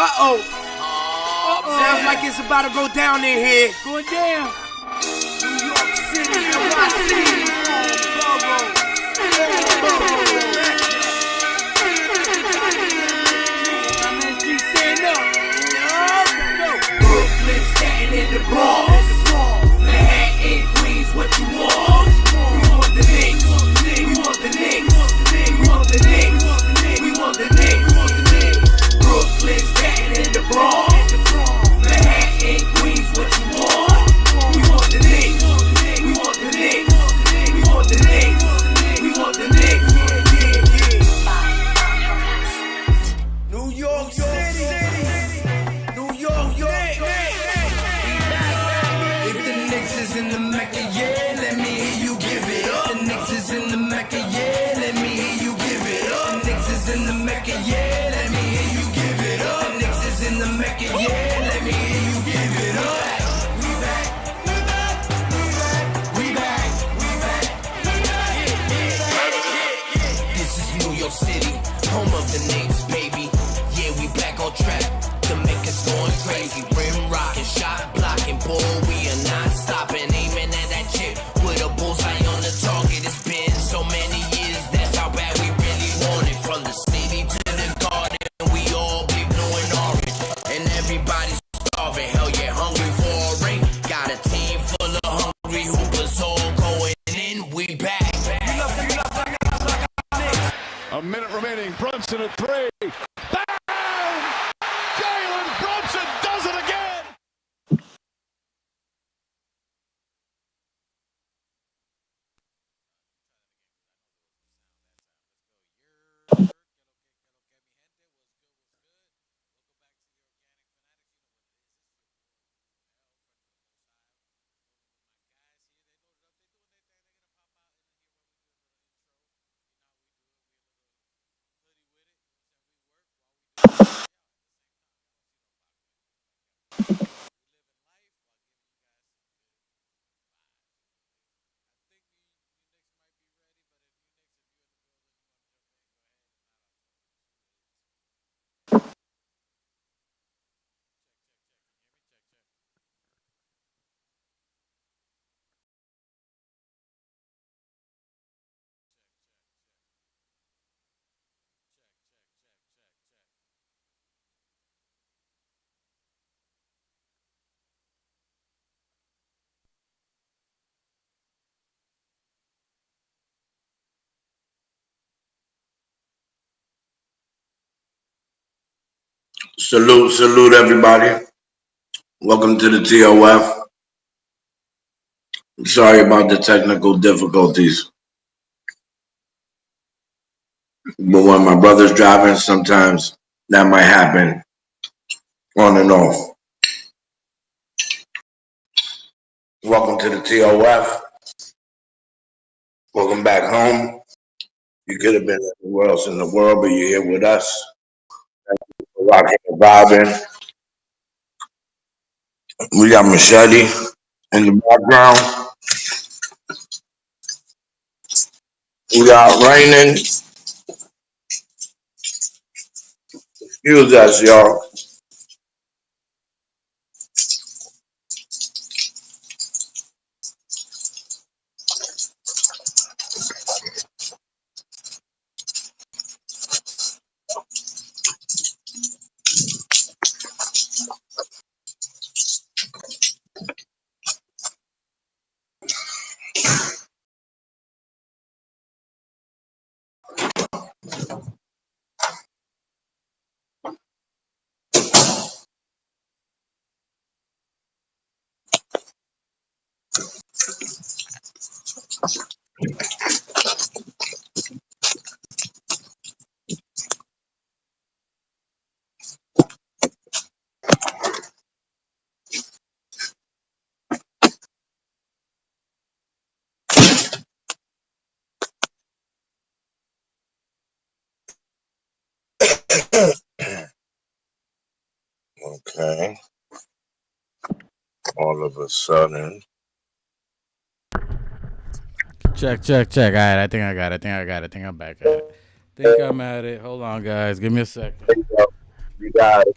Uh-oh. Sounds like it's about to go down in here. It's going down. New York City, NYC. Brooklyn, Staten in the Bronx. Manhattan, Queens, what you want? We want the Knicks. We want the Knicks. We want the Knicks. We want the Knicks. Brooklyn, Staten in the Bronx. Manhattan, Queens, what you want? We want the Knicks. We want the Knicks. We want the Knicks. We want the Knicks. New York City. New York, if the Knicks is in the Mecca, yeah, let me hear you give it up. The Knicks is in the Mecca, yeah, let me hear you give it up. The Knicks is in the Mecca, yeah, let me hear you give it up. The Knicks is in the Mecca, yeah, let me hear you give it up. We back, we back, we back, we back, we back. This is New York City, home of the Knicks, baby. Yeah, we back on track. The Mecca's going crazy, rim rocking, shot blocking, boy, we are not stopping, aiming at that chip with a bullseye on the target. It's been so many years, that's how bad we really want it. From the city to the garden, we all be blue and orange, and everybody's starving. Hell yeah, hungry for a ring. Got a team full of hungry hoopers, all going in. We back. A minute remaining. Brunson at three. Salute everybody. Welcome to the TOF. Sorry about the technical difficulties. But when my brother's driving, sometimes that might happen on and off. Welcome to the TOF. Welcome back home. You could have been anywhere else in the world, but you're here with us. Thank you for rocking and vibing. We got Machete in the background. We got raining. Excuse us, y'all. Okay. All of a sudden. Check. All right, I think I got it. I think I'm back at it. Think I'm at it. Hold on, guys. Give me a second. You got it.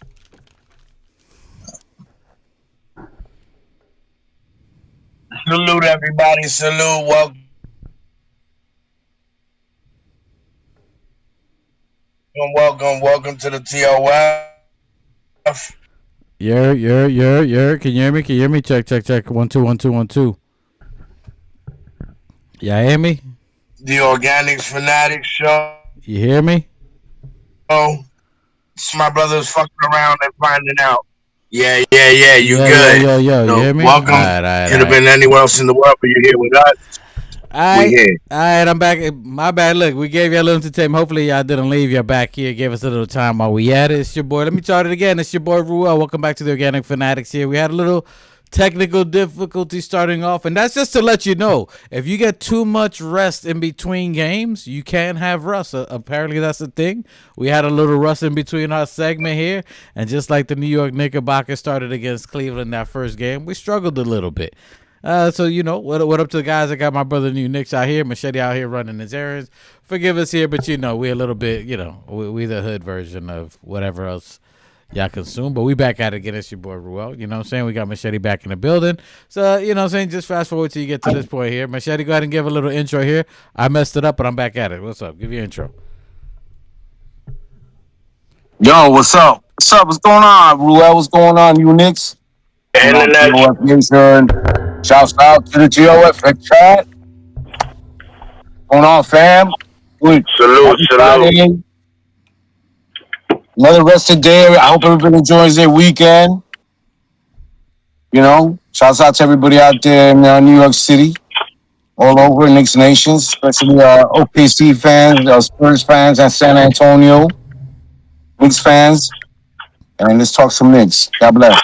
Salute everybody. Salute. Welcome to the TOF. You're. Can you hear me? Can you hear me? Check. 1 2 1 2 1 2. Yeah, hear me? The Organics Fanatics Show. You hear me? My brothers fucking around and finding out. Yeah. You good? Yo. You So hear me? welcome. All right. Could have been anywhere else in the world, but you're here with us. We here. All right, I'm back. My bad. Look, we gave you a little entertainment. Hopefully, y'all didn't leave. You're back here. Gave us a little time while we at it. It's your boy. Let me start it again. It's your boy, Ruel. Welcome back to the Organic Fanatics here. We had a little technical difficulty starting off, and that's just to let you know, if you get too much rest in between games, you can have rust. Apparently, that's the thing. We had a little rust in between our segment here, and just like the New York Knickerbockers started against Cleveland that first game, we struggled a little bit. So, you know, what up to the guys? I got my brother New Knicks out here, Machete out here running his errands. Forgive us here, but, you know, we're a little bit, you know, we the hood version of whatever else y'all consume. But we back at it again. It's your boy, Ruel. You know what I'm saying? We got Machete back in the building. So, you know what I'm saying? Just fast forward till you get to this point here. Machete, go ahead and give a little intro here. I messed it up, but I'm back at it. What's up? Give your intro. Yo, what's up? What's going on, Ruel? What's going on, you Knicks? Shouts out to the GOF chat. Going on, fam? Good. Salute. Another rested day. I hope everybody enjoys their weekend. You know, shouts out to everybody out there in New York City, all over Knicks Nations, especially OKC fans, Spurs fans, and San Antonio Knicks fans. And let's talk some Knicks. God bless.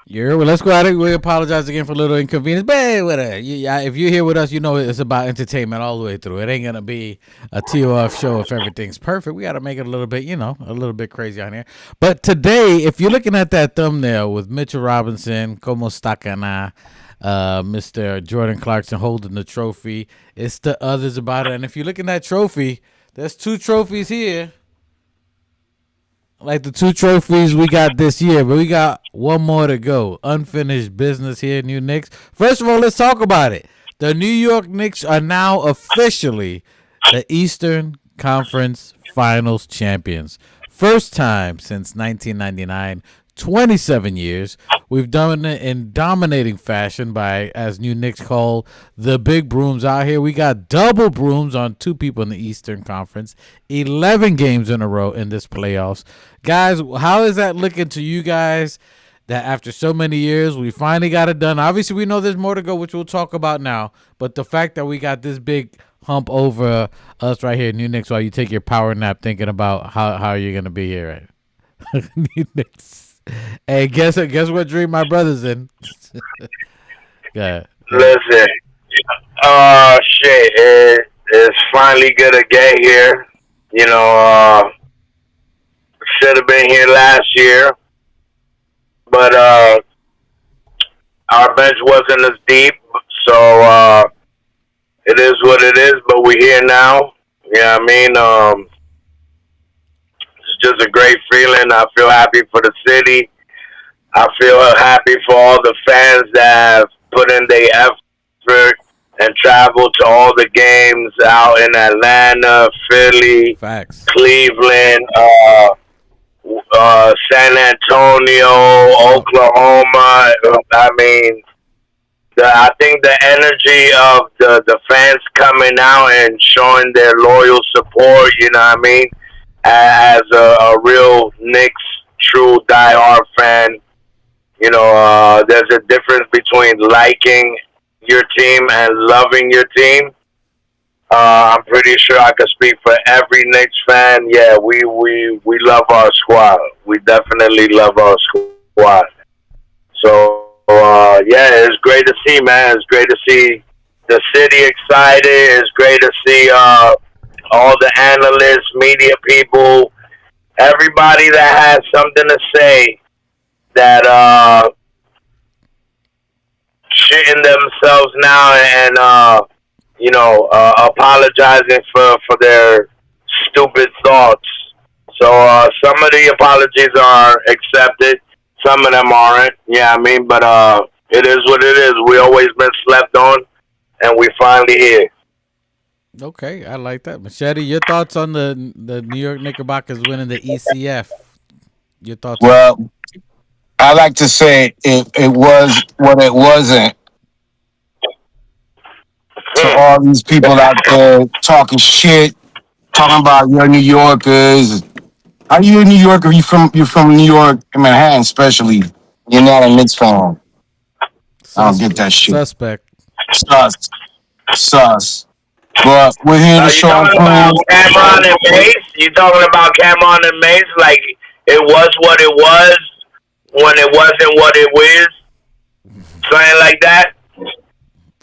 Yeah, well, let's go at it. We apologize again for a little inconvenience, but hey, whatever. If you're here with us, you know it's about entertainment all the way through. It ain't gonna be a TOF show if everything's perfect. We gotta make it a little bit, you know, a little bit crazy on here. But today, if you're looking at that thumbnail with Mitchell Robinson, como está cana, Mr. Jordan Clarkson holding the trophy, it's the others about it. And if you look at that trophy, there's 2 trophies here. Like the 2 trophies we got this year, but we got one more to go. Unfinished business here, New Knicks. First of all, let's talk about it. The New York Knicks are now officially the Eastern Conference Finals champions. First time since 1999. 27 years. We've done it in dominating fashion by, as New Knicks call, the big brooms out here. We got double brooms on 2 people in the Eastern Conference. 11 games in a row in this playoffs. Guys, how is that looking to you guys that after so many years, we finally got it done? Obviously, we know there's more to go, which we'll talk about now. But the fact that we got this big hump over us right here, New Knicks, while you take your power nap thinking about how you're going to be here, right? New Knicks. Hey, guess what dream my brother's in? Yeah. Listen, it's finally gonna get here. You know, should have been here last year, but our bench wasn't as deep, so it is what it is. But we're here now. Yeah, I mean, it's just a great feeling. I feel happy for the city. I feel happy for all the fans that have put in their effort and traveled to all the games out in Atlanta, Philly, Facts. Cleveland, San Antonio, Oklahoma. I mean, I think the energy of the fans coming out and showing their loyal support, you know what I mean, as a real Knicks true diehard fan, you know, there's a difference between liking your team and loving your team. I'm pretty sure I can speak for every Knicks fan. Yeah, we love our squad. We definitely love our squad. So, yeah, it's great to see, man. It's great to see the city excited. It's great to see all the analysts, media people, everybody that has something to say that shitting themselves now and you know, apologizing for their stupid thoughts. So some of the apologies are accepted, some of them aren't. Yeah, I mean, but It is what it is. We always been slept on, and we finally here. Okay, I like that. Machete, your thoughts on the New York Knickerbockers winning the ECF? Your thoughts on that? Well, I like to say it was what it wasn't to Hmm. all these people out there talking shit, talking about you're New Yorkers. Are you a New Yorker? You're from New York, Manhattan, especially. You're not a Knicks fan. I don't get that shit. Suspect. Sus, sus. But we're here to You show and talking about prove. Cameron and Mace? You talking about Cameron and Mace? Like it was what it was when it wasn't what it was? Something like that?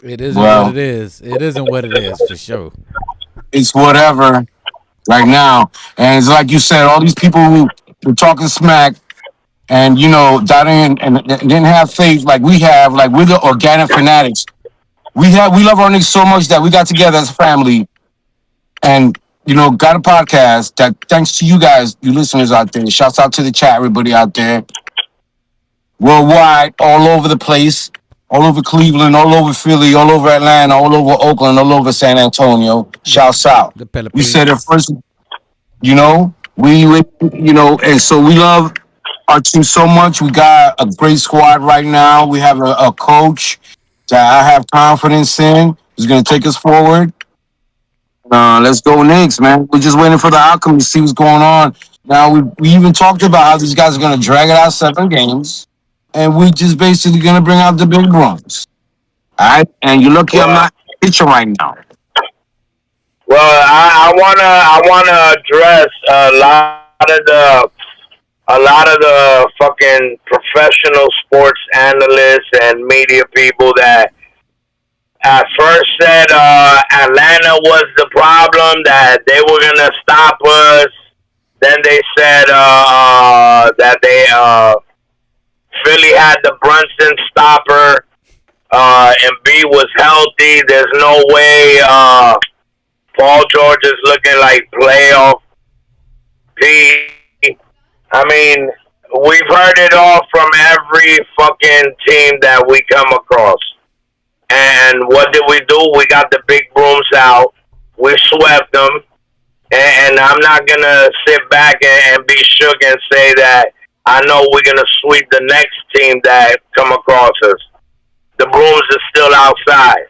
It isn't what it Well, is. It isn't what it is for sure. it's whatever right now. And it's like you said, all these people who were talking smack and that didn't have faith like we have, like we're the organic fanatics. We love our Knicks so much that we got together as a family and got a podcast that thanks to you guys, you listeners out there. Shouts out to the chat, everybody out there. Worldwide, all over the place, all over Cleveland, all over Philly, all over Atlanta, all over Oakland, all over San Antonio. Shouts out. The We said it Philippines. first, and so we love our team so much. We got a great squad right now. We have a coach that I have confidence in. Who's going to take us forward. Let's go Knicks, man. We're just waiting for the outcome to see what's going on. Now, we even talked about how these guys are going to drag it out 7 games, and we just basically going to bring out the big runs. All right? And you're lucky I'm Well, not pitching right now. I wanna address a lot of the fucking professional sports analysts and media people that at first said Atlanta was the problem, that they were gonna stop us. Then they said that Philly had the Brunson stopper, and B was healthy. There's no way Paul George is looking like playoff P. I mean, we've heard it all from every fucking team that we come across. And what did we do? We got the big brooms out. We swept them. And I'm not going to sit back and be shook and say that I know we're going to sweep the next team that come across us. The brooms are still outside.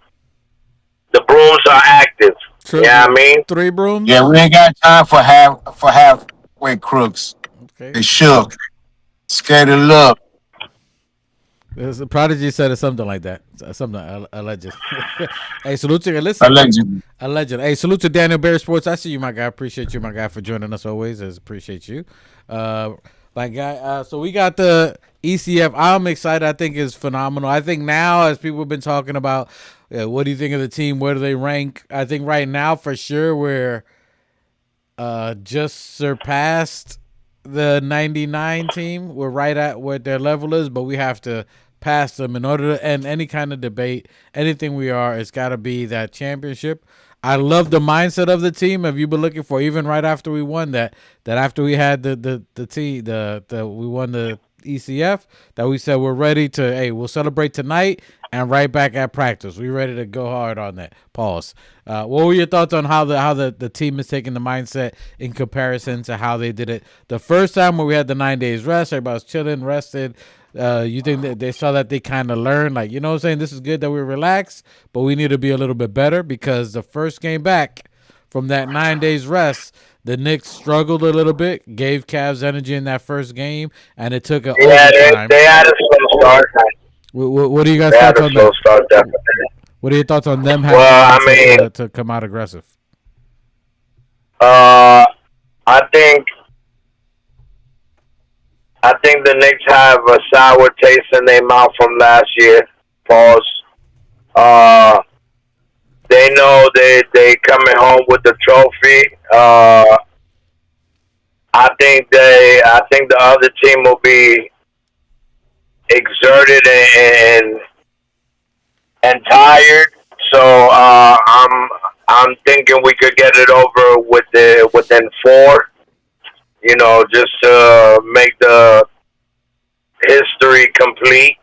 The brooms are active. True. Yeah, I mean? 3 brooms. Yeah, we ain't got time for halfway crooks. Okay. They shook, scared to look. There's a Prodigy said it something like that. Something alleged. Hey, salute to listen. Allegedly. Alleged. Hey, salute to Daniel Bear Sports. I see you, my guy. Appreciate you, my guy, for joining us always. Appreciate you, my guy. So we got the ECF. I'm excited. I think it's phenomenal. I think now, as people have been talking about, what do you think of the team? Where do they rank? I think right now, for sure, we're just surpassed the 99 team. We're right at what their level is, but we have to pass them in order to end any kind of debate. Anything we are, it's got to be that championship. I love the mindset of the team. Have you been looking for, even right after we won that after we had the we won the ECF, that we said we're ready to, hey, we'll celebrate tonight and right back at practice. We ready to go hard on that. Pause. What were your thoughts on how the team is taking the mindset in comparison to how they did it the first time where we had the 9 days rest? Everybody was chilling, rested. You think that they saw that they kind of learned, like, you know what I'm saying? This is good that we're relaxed, but we need to be a little bit better, because the first game back from that 9 days rest, the Knicks struggled a little bit, gave Cavs energy in that first game, and it took an overtime. They had a slow start. What do you guys They had thoughts a on slow that? start, definitely. What are your thoughts on them having Well, the I mindset mean, to come out aggressive? I think the Knicks have a sour taste in their mouth from last year. Pause. They know they coming home with the trophy. I think the other team will be exerted and tired. So I'm thinking we could get it over within 4. Just to make the history complete.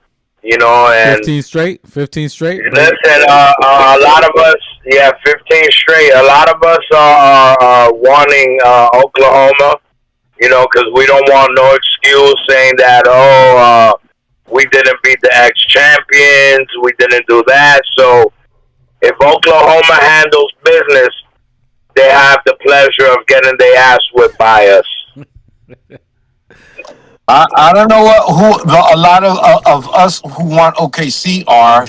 And 15 straight. 15 straight. listen, a lot of us, yeah, 15 straight. A lot of us are wanting Oklahoma, because we don't want no excuse saying that, we didn't beat the ex-champions, we didn't do that. So if Oklahoma handles business, they have the pleasure of getting their ass whipped by us. I don't know a lot of us who want OKC are,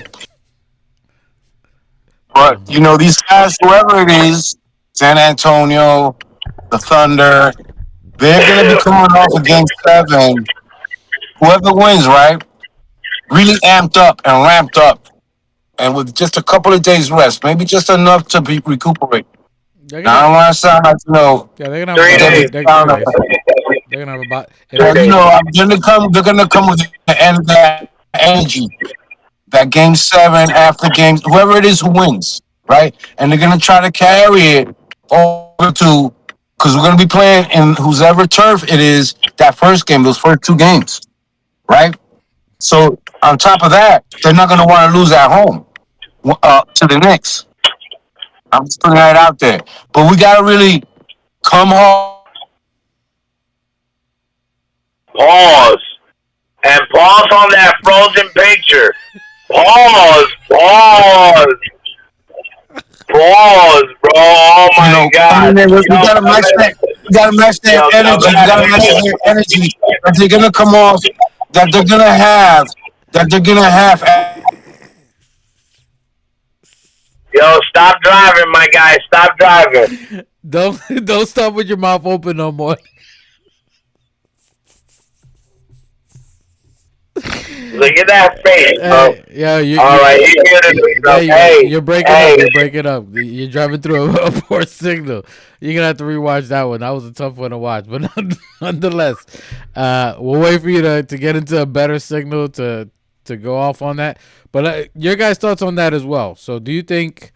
but these guys, whoever it is, San Antonio, the Thunder, they're gonna be coming off of Game 7. Whoever wins, right, really amped up and ramped up, and with just a couple of days rest, maybe just enough to recuperate. They're Now, I don't gonna. want to sound like Yeah, they're gonna have a Three bye Debbie days. week. They're Downer, 3 days. They're gonna have a bye. Three but days. they're gonna come with the end of that energy, that Game 7 after game, whoever it is who wins, right, and they're gonna try to carry it over to, because we're gonna be playing in whoever turf it is that first game, those first 2 games, right. So on top of that, they're not gonna want to lose at home to the Knicks. I'm just putting that out there. But we gotta really come home. Pause. And pause on that frozen picture. Pause. Pause. Pause, bro. Oh my God. We gotta match that. We gotta match their energy. We gotta match their energy that they're gonna come off. That they're gonna have. That they're gonna have. Yo, stop driving, my guy. Stop driving. Don't stop with your mouth open no more. Look at that face, bro. Hey, yeah, All right, you hear this? you're breaking up. You're breaking up. You're driving through a poor signal. You're gonna have to rewatch that one. That was a tough one to watch, but nonetheless, we'll wait for you to get into a better signal to go off on that. But your guys' thoughts on that as well. So, do you think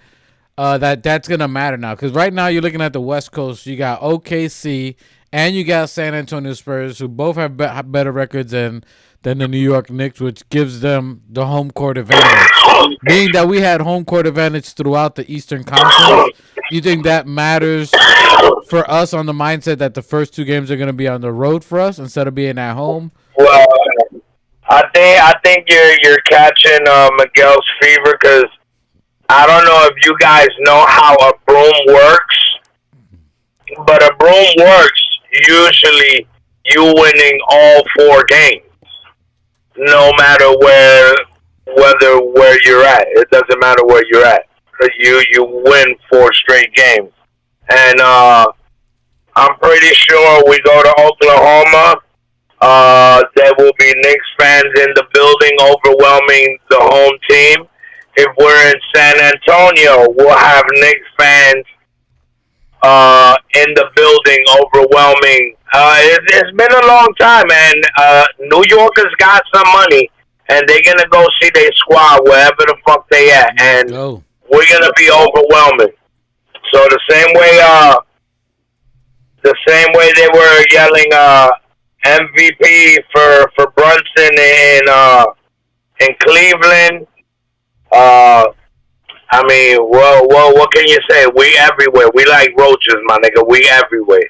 that's gonna matter now? Because right now you're looking at the West Coast. You got OKC and you got San Antonio Spurs, who both have better records than the New York Knicks, which gives them the home court advantage. Being that we had home court advantage throughout the Eastern Conference, do you think that matters for us on the mindset that the first 2 games are going to be on the road for us instead of being at home? Well, I think you're catching Miguel's fever, because I don't know if you guys know how a broom works, but a broom works usually you winning all 4 games, no matter where you're at. It doesn't matter where you're at. You win 4 straight games, and I'm pretty sure we go to Oklahoma. There will be Knicks fans in the building overwhelming the home team. If we're in San Antonio, we'll have Knicks fans in the building overwhelming. It's been a long time, and New Yorkers got some money, and they're gonna go see their squad wherever the fuck they at, and we're gonna be overwhelming. So the same way they were yelling MVP for Brunson in Cleveland. I mean, what can you say? We everywhere. We like roaches, my nigga. We everywhere.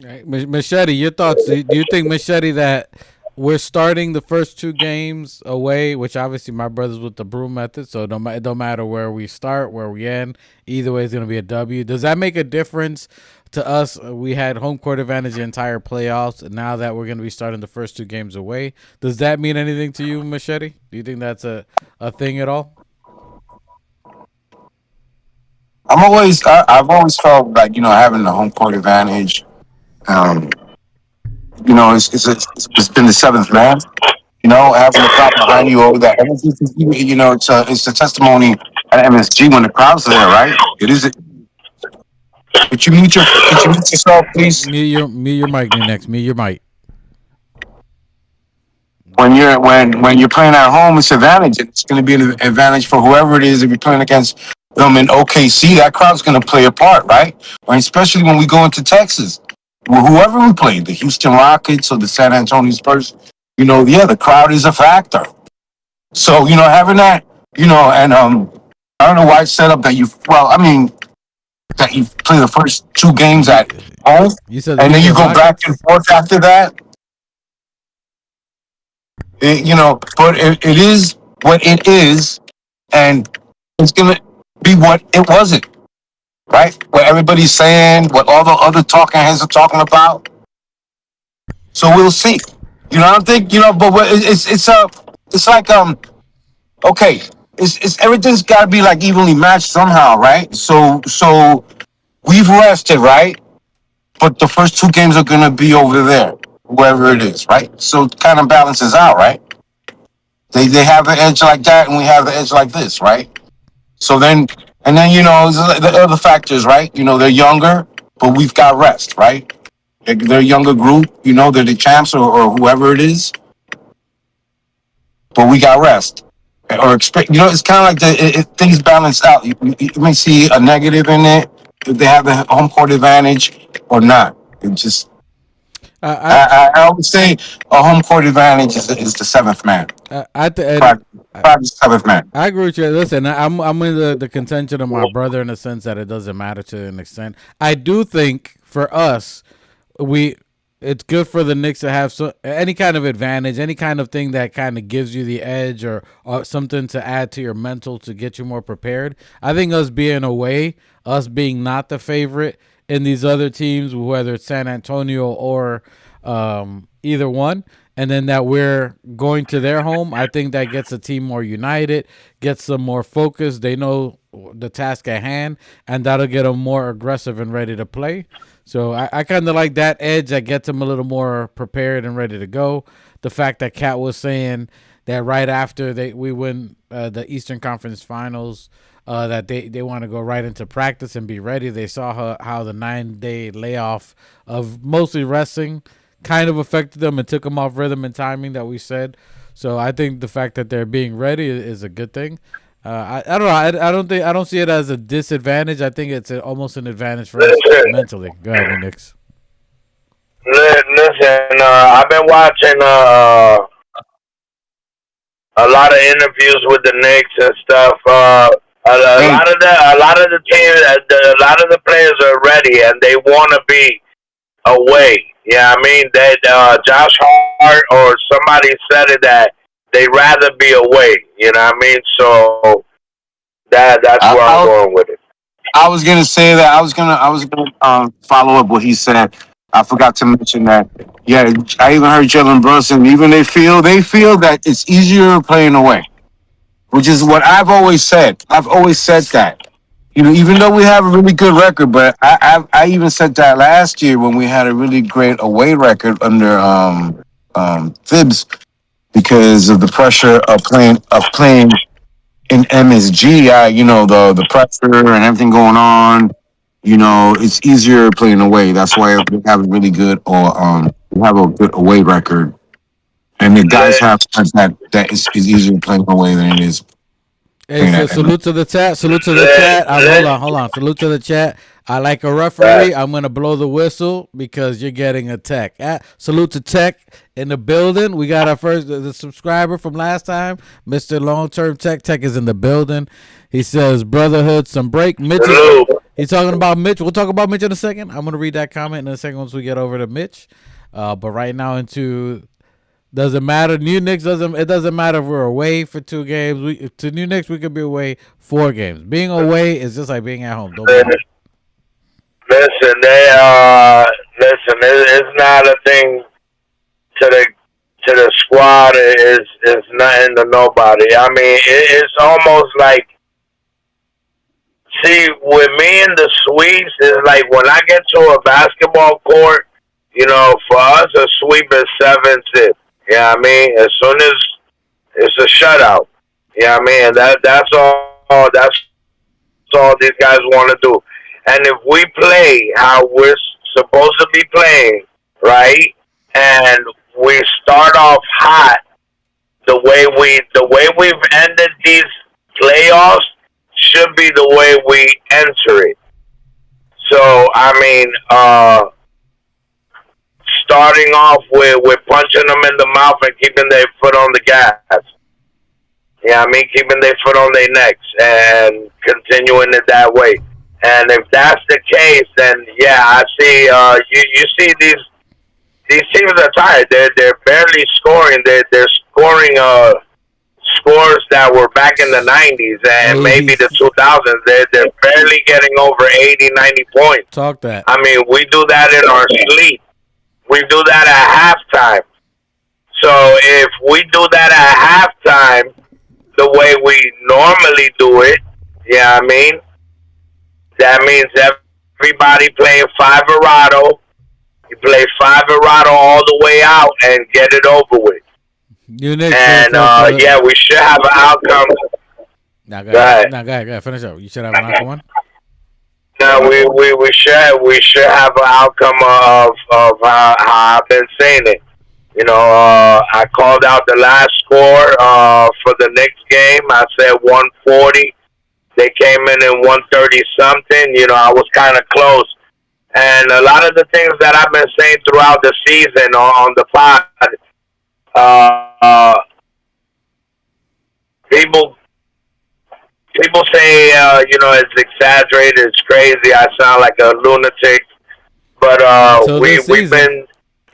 Right. Machete, your thoughts? Do you think, Machete, that we're starting the first 2 games away, which obviously my brother's with the broom method, so it don't matter where we start, where we end. Either way, it's going to be a W. Does that make a difference to us? We had home court advantage the entire playoffs, and now that we're going to be starting the first 2 games away, does that mean anything to you, Machete? Do you think that's a thing at all? I've always felt like having the home court advantage. It's been the seventh man. Having the crowd behind you over that energy. It's a testimony at MSG when the crowd's there, right? It is. Could you mute yourself, please? Mute your mic, next. Mute your mic. When you're playing at home, it's advantage. It's going to be an advantage for whoever it is. If you're playing against them in OKC, that crowd's going to play a part, right? Or especially when we go into Texas, whoever we play, the Houston Rockets or the San Antonio Spurs, the crowd is a factor. So having that, and I don't know why it's set up that you. Well, I mean that you play the first two games You, at home, you said the and then you Houston go back and Rockets? forth after that. But it is what it is, and it's gonna be what it wasn't, right? What everybody's saying, what all the other talking heads are talking about. So we'll see. I don't think but it's like okay, it's everything's got to be like evenly matched somehow, right? So we've rested, right? But the first two games are gonna be over there, wherever it is, right? So it kind of balances out, right? They have the edge like that, and we have the edge like this, right? So then, and then the other factors, right? They're younger, but we've got rest, right? They're a younger group, they're the champs or whoever it is, but we got rest. Or expect, it's kind of like things balance out. You may see a negative in it if they have the home court advantage or not. It just, I I would say a home court advantage is the seventh man. and Practice seventh man. I agree with you. Listen, I'm in the contention of my brother in the sense that it doesn't matter to an extent. I do think for us, we it's good for the Knicks to have any kind of advantage, any kind of thing that kind of gives you the edge or something to add to your mental to get you more prepared. I think us being away, us being not the favorite in these other teams, whether it's San Antonio or either one, and then that we're going to their home, I think that gets the team more united, gets them more focused. They know the task at hand, and that'll get them more aggressive and ready to play. So I kind of like that edge that gets them a little more prepared and ready to go. The fact that Kat was saying that right after we win the Eastern Conference Finals, that they want to go right into practice and be ready. They saw how the 9-day layoff of mostly resting kind of affected them and took them off rhythm and timing that we said. So I think the fact that they're being ready is a good thing. I don't know. I don't see it as a disadvantage. I think it's almost an advantage for us Listen, mentally. Go ahead, Knicks. listen. I've been watching a lot of interviews with the Knicks and stuff. A Hey, lot of the team, a lot of the players are ready and they want to be away. Yeah, I mean that Josh Hart or somebody said it that they rather be away. You know what I mean? So that's I, where I'm I, going with it. I was gonna say that I was gonna follow up what he said. I forgot to mention that. Yeah, I even heard Jalen Brunson. Even they feel that it's easier playing away, which is what I've always said. I've always said that. Even though we have a really good record, but I even said that last year when we had a really great away record under Thibs because of the pressure of playing in MSG. The pressure and everything going on. It's easier playing away. That's why we have a really good or we have a good away record, and the guys Let, have said that is easier playing away than it is Hey, playing so at MSG. salute to the chat. Salute to the let, chat. let, Hold on. Salute to the chat. I like a uh, referee. I'm gonna blow the whistle because you're getting a tech. Salute to Tech in the building. We got our first the subscriber from last time, Mr. Long Term Tech. Tech is in the building. He says brotherhood, some break. Mitch is salute. he's talking about Mitch. We'll talk about Mitch in a second. I'm gonna read that comment in a second once we get over to Mitch. But right now into doesn't matter. New Knicks doesn't. It doesn't matter if we're away for 2 games. To New Knicks we could be away 4 games. Being away is just like being at home. Don't matter. Listen, listen. It's not a thing to the squad. Is nothing to nobody. I mean, it's almost like, see, with me and the Swedes, it's like when I get to a basketball court, for us a sweep is 7-6. Yeah, I mean, as soon as it's a shutout. Yeah, I mean, that's all. That's all these guys want to do. And if we play how we're supposed to be playing, right, and we start off hot, the way we've ended these playoffs should be the way we enter it. So I mean, starting off with punching them in the mouth and keeping their foot on the gas. Yeah, I mean, keeping their foot on their necks and continuing it that way. And if that's the case, then yeah, I see. You see these teams are tired. They're barely scoring. They're scoring scores that were back in the 90s and maybe the 2000s. They're barely getting over 80, 90 points. Talk that. I mean, we do that in our sleep. We do that at halftime. So if we do that at halftime, the way we normally do it, yeah, I mean, that means everybody playing five Verado. You play five Verado all the way out and get it over with. And yeah, we should have an outcome. Now, go ahead. Finish up. You should have an outcome one. No, we should have an outcome of how I've been saying it. You know, I called out the last score for the Knicks game. I said 140. They came in 130 something. You know, I was kind of close. And a lot of the things that I've been saying throughout the season on the pod, people say, you know, it's exaggerated, it's crazy. I sound like a lunatic. But we've been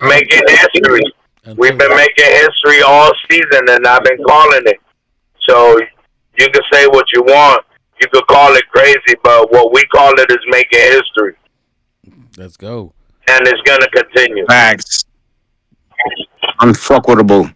making history. We've been making history all season, and I've been calling it. So you can say what you want. You could call it crazy, but what we call it is making history. Let's go. And it's going to continue. Facts. Unfuckable.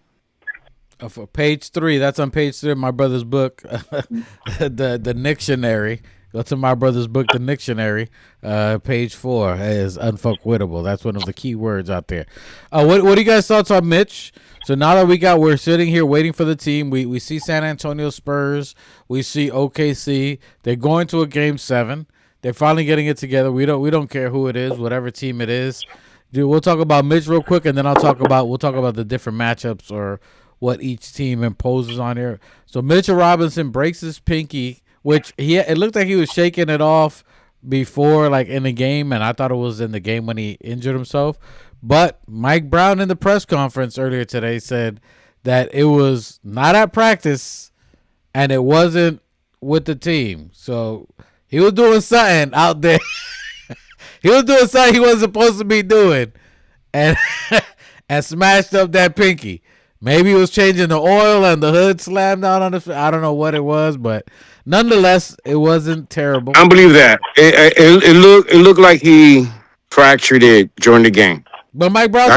For page 3, that's on page 3 of my brother's book, the Dictionary. Go to my brother's book, the Dictionary. Page 4 is unfuckwittable. That's one of the key words out there. What do you guys thoughts on Mitch? So now that we're sitting here waiting for the team. We see San Antonio Spurs. We see OKC. They're going to a game 7. They're finally getting it together. We don't care who it is, whatever team it is. Dude, we'll talk about Mitch real quick, and then we'll talk about the different matchups or what each team imposes on here. So Mitchell Robinson breaks his pinky, which it looked like he was shaking it off before, like in the game, and I thought it was in the game when he injured himself. But Mike Brown in the press conference earlier today said that it was not at practice and it wasn't with the team. So he was doing something out there. He was doing something he wasn't supposed to be doing, and and smashed up that pinky. Maybe he was changing the oil and the hood slammed down on I don't know what it was, but nonetheless, it wasn't terrible. I don't believe that. It looked like he fractured it during the game. But Mike Brown,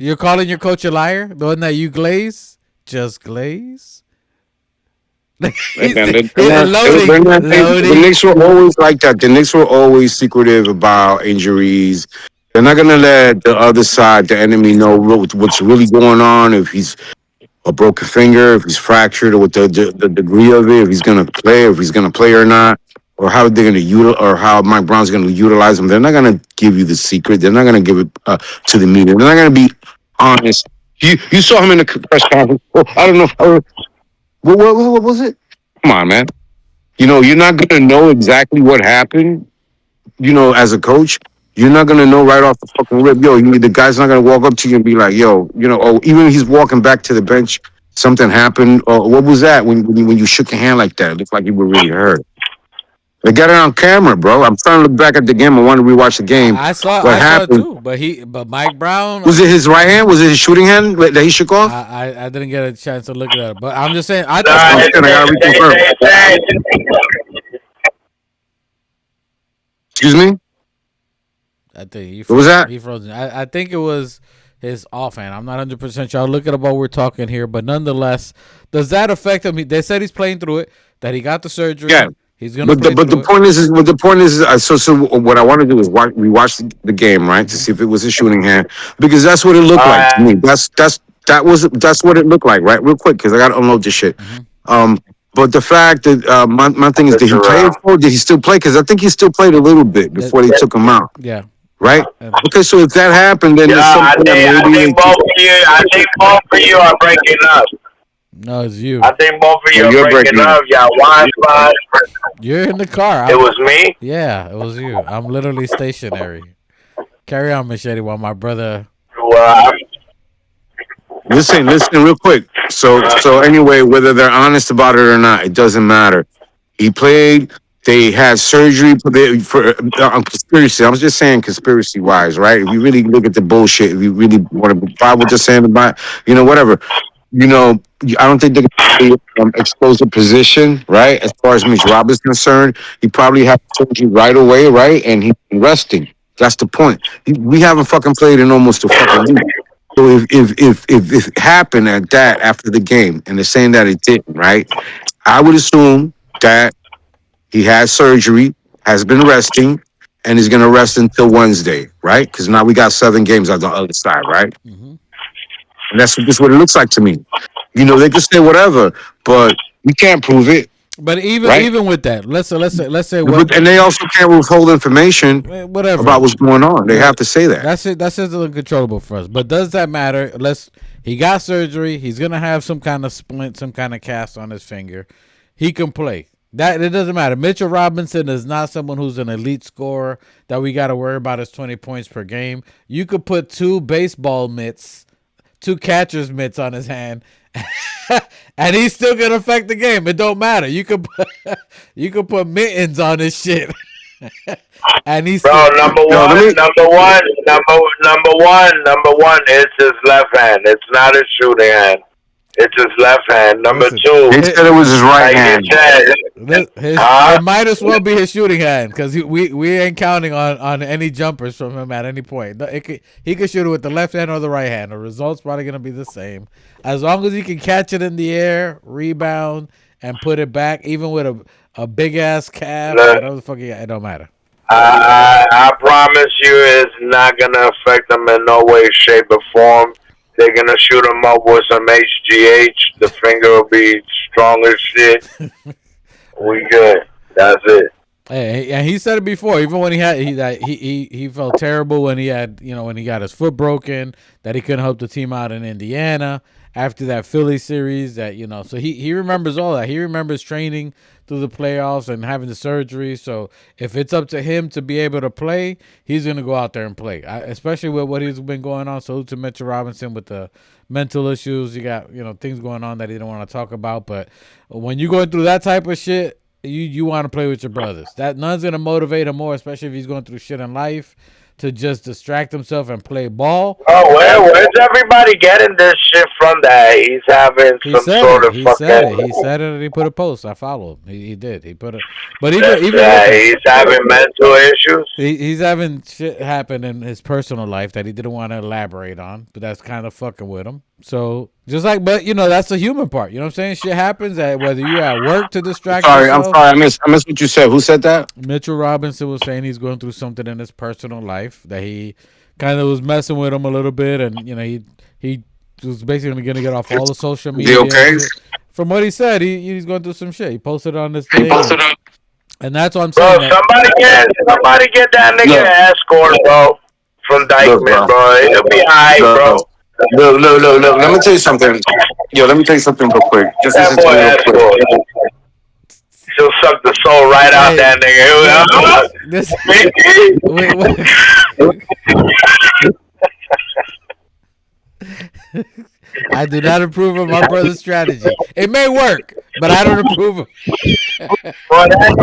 you're calling your coach a liar? The one that you glaze? Just glaze? The Knicks were always like that. The Knicks were always secretive about injuries. They're not going to let the other side, the enemy, know what's really going on. If he's a broken finger, if he's fractured, or what the degree of it, if he's going to play, or if he's going to play or not, or how they're going to or how Mike Brown's going to utilize him. They're not going to give you the secret. They're not going to give it to the media. They're not going to be honest. You saw him in the press conference. Well, I don't know. What was it? Come on, man. You know, you're not going to know exactly what happened, you know, as a coach. You're not going to know right off the fucking rip. Yo, the guy's not going to walk up to you and be like, yo, you know, oh, even if he's walking back to the bench, something happened. Or what was that when you shook your hand like that? It looked like you were really hurt. They got it on camera, bro. I'm trying to look back at the game. I want to rewatch the game. I saw it too, but Mike Brown. Was it his right hand? Was it his shooting hand that he shook off? I didn't get a chance to look at it, but I'm just saying. I Excuse me. I think what was that? He frozen. I think it was his offhand. I'm not 100% sure. I'll look at it while we're talking here, but nonetheless, does that affect him? They said he's playing through it. That he got the surgery. Yeah. He's gonna. But the point is, so what I want to do is rewatch the game, right, to see if it was a shooting hand, because that's what it looked like to me. That's what it looked like, right? Real quick, because I got to unload this shit. Mm-hmm. But the fact that my thing is, did he play it for? Did he still play? Because I think he still played a little bit before they took him out. Yeah. Right. Okay. So if that happened, then I think both of you are breaking up. No, it's you. I think both of you are breaking up. Y'all Wi-Fi. You're in the car. It was me? Yeah, it was you. I'm literally stationary. Carry on, Machete, while my brother... Well, Listen, real quick. So anyway, whether they're honest about it or not, it doesn't matter. He played. They had surgery for conspiracy. I'm just saying conspiracy wise, right? If you really look at the bullshit, if you really want to buy what they're saying about, whatever, I don't think they're going to expose the position, right? As far as Mitch Roberts is concerned, he probably had surgery right away, right? And he's resting. That's the point. We haven't fucking played in almost a fucking week. So if it happened at that after the game, and they're saying that it didn't, right? I would assume that he had surgery, has been resting, and is going to rest until Wednesday, right? Because now we got 7 games on the other side, right? Hmm. And that's just what it looks like to me. They could say whatever, but we can't prove it, But even right? even with that, let's say what And they also can't withhold information whatever. about what's going on. They Yeah, have to say that. that's it. That's just uncontrollable for us. But does that matter? He got surgery. He's gonna have some kind of splint, some kind of cast on his finger. He can play. That it doesn't matter. Mitchell Robinson is not someone who's an elite scorer that we got to worry about his 20 points per game. You could put two baseball mitts, two catcher's mitts on his hand, and he's still gonna affect the game. It don't matter. You could put mittens on his shit, and he's Bro, still. number Yo, one, let me. number one, it's his left hand. It's not his shooting hand. It's his left hand. Number Listen, two, They said it was his right like you hand. said, It might as well be his shooting hand because we ain't counting on any jumpers from him at any point. He could shoot it with the left hand or the right hand. The result's probably gonna be the same as long as he can catch it in the air, rebound, and put it back, even with a big ass calf, look, whatever the fuck he got. It don't matter. I promise you, it's not gonna affect them in no way, shape, or form. They're gonna shoot him up with some HGH. The finger will be strong as shit. We good. That's it. Hey, and he said it before. Even when he felt terrible when he had when he got his foot broken, that he couldn't help the team out in Indiana after that Philly series. So he remembers all that. He remembers training through the playoffs and having the surgery. So if it's up to him to be able to play, he's gonna go out there and play. Especially with what he's been going on. So to Mitchell Robinson with the mental issues, you got things going on that he don't want to talk about. But when you're going through that type of shit, you want to play with your brothers. That none's gonna motivate him more, especially if he's going through shit in life, to just distract himself and play ball. Oh, where's everybody getting this shit from? That he's having He some said sort it. of He fucking. said it. He said it, and he put a post. I follow him. He did. He put it. But even with Yeah, that, he's having mental issues. he's having shit happen in his personal life that he didn't want to elaborate on. But that's kind of fucking with him. So just like, but that's the human part. You know what I'm saying? Shit happens that whether you're at work to distract I'm yourself. sorry. I missed what you said. Who said that? Mitchell Robinson was saying he's going through something in his personal life that he kind of was messing with him a little bit, and he was basically going to get off all the social Is he media. okay? From what he said, he's going through some shit. He posted on this thing, and that's what I'm Bro, saying. somebody get that nigga Look, an escort, bro, from look, Dykeman, bro. bro. It'll be alright, bro. Look. Look. Let me tell you something. Yo, let me tell you something real quick. Just That listen to boy me real quick. escort. She'll suck the soul right out Hey, that nigga. this, I do not approve of my brother's strategy. It may work, but I don't approve of it. Boy, that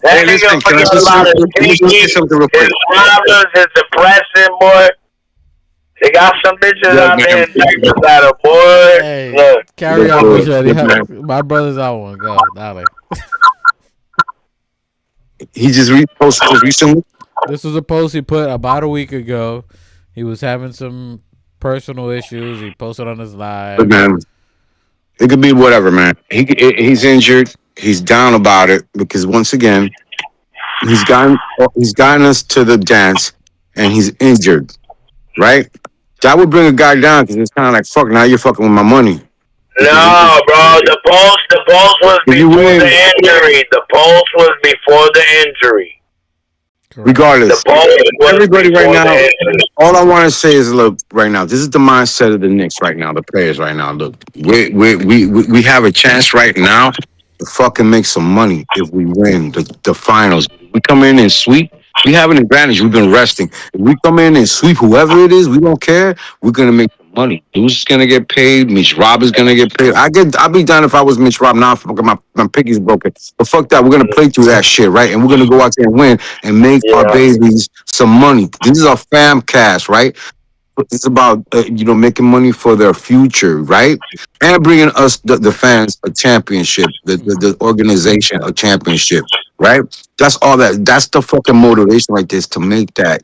Hey, nigga listen. Can I forget about his let me say something real his quick? problems, his depression, boy. They got some bitches Look, out there man. in Texas that are, boy. Hey, Look, carry on, Look, Michelle. My brother's out one. Go, darling. He just reposted this recently. This was a post he put about a week ago. He was having some personal issues. He posted on his live. Look, man. It could be whatever, man. He's injured. He's down about it because once again, he's gotten us to the dance, and he's injured, right? That would bring a guy down because it's kind of like fuck. Now you're fucking with my money. no, bro. The post was If you before win, the injury. The post was before the injury. Correct. regardless, The post was everybody right before now. the injury. All I want to say is, look, right now, this is the mindset of the Knicks right now, the players right now. Look, we have a chance right now to fucking make some money if we win the finals. We come in and sweep. We have an advantage. We've been resting. If we come in and sweep whoever it is, we don't care. We're gonna make some money. Who's is gonna get paid? Mitch Rob is gonna get paid. I'd be done if I was Mitch Rob. Now my piggy's broken. But fuck that. We're gonna play through that shit, right? And we're gonna go out there and win and make our Yeah. babies some money. This is a fam cast, right? It's about making money for their future, right? And bringing us the fans a championship, the organization a championship, right? That's all that. That's the fucking motivation right there is to make that.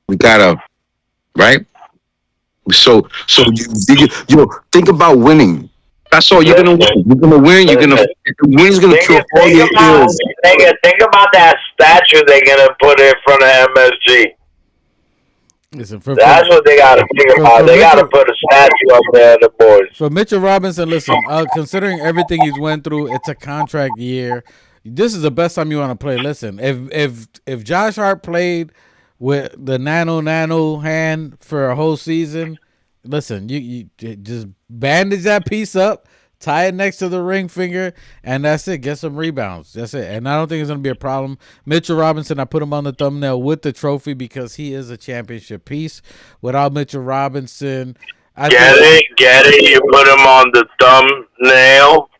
We gotta, right? So you think about winning. That's all. You're gonna win. You're gonna win. You're gonna win's gonna cure all your ills. Think about that statue they're gonna put in front of MSG. Listen, That's what they gotta think about. They gotta put a statue up there, the boys. For Mitchell Robinson, listen, considering everything he's went through, it's a contract year. This is the best time you want to play. Listen, if Josh Hart played with the nano hand for a whole season, listen, you just bandage that piece up, tie it next to the ring finger, and that's it. Get some rebounds. That's it. And I don't think it's going to be a problem. Mitchell Robinson, I put him on the thumbnail with the trophy because he is a championship piece. Without Mitchell Robinson, Get it. You put him on the thumbnail.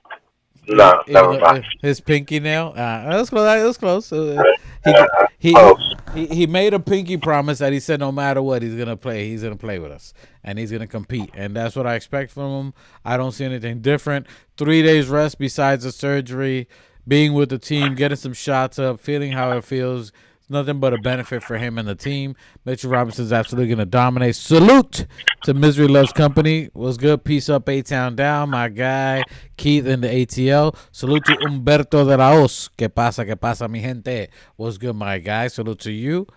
No, never mind. His pinky nail. That was close. He made a pinky promise that he said no matter what he's gonna play. He's gonna play with us and he's gonna compete, and that's what I expect from him. I don't see anything different. 3 days rest besides the surgery, being with the team, getting some shots up, feeling how it feels. Nothing but a benefit for him and the team. Mitchell Robinson's absolutely going to dominate. Salute to Misery Loves Company. Was good. Peace up, A-Town Down. My guy, Keith in the ATL. Salute to Humberto de la Hoz. Que pasa, mi gente? What's good, my guy? Salute to you.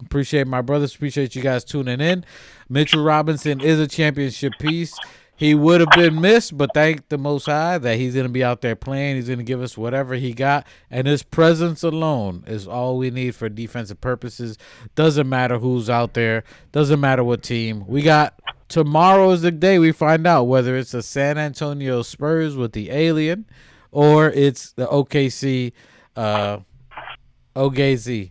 Appreciate my brothers. Appreciate you guys tuning in. Mitchell Robinson is a championship piece. He would have been missed, but thank the Most High that he's going to be out there playing. He's going to give us whatever he got, and his presence alone is all we need for defensive purposes. Doesn't matter who's out there. Doesn't matter what team. We got tomorrow is the day we find out whether it's the San Antonio Spurs with the alien or it's the OKC OKC.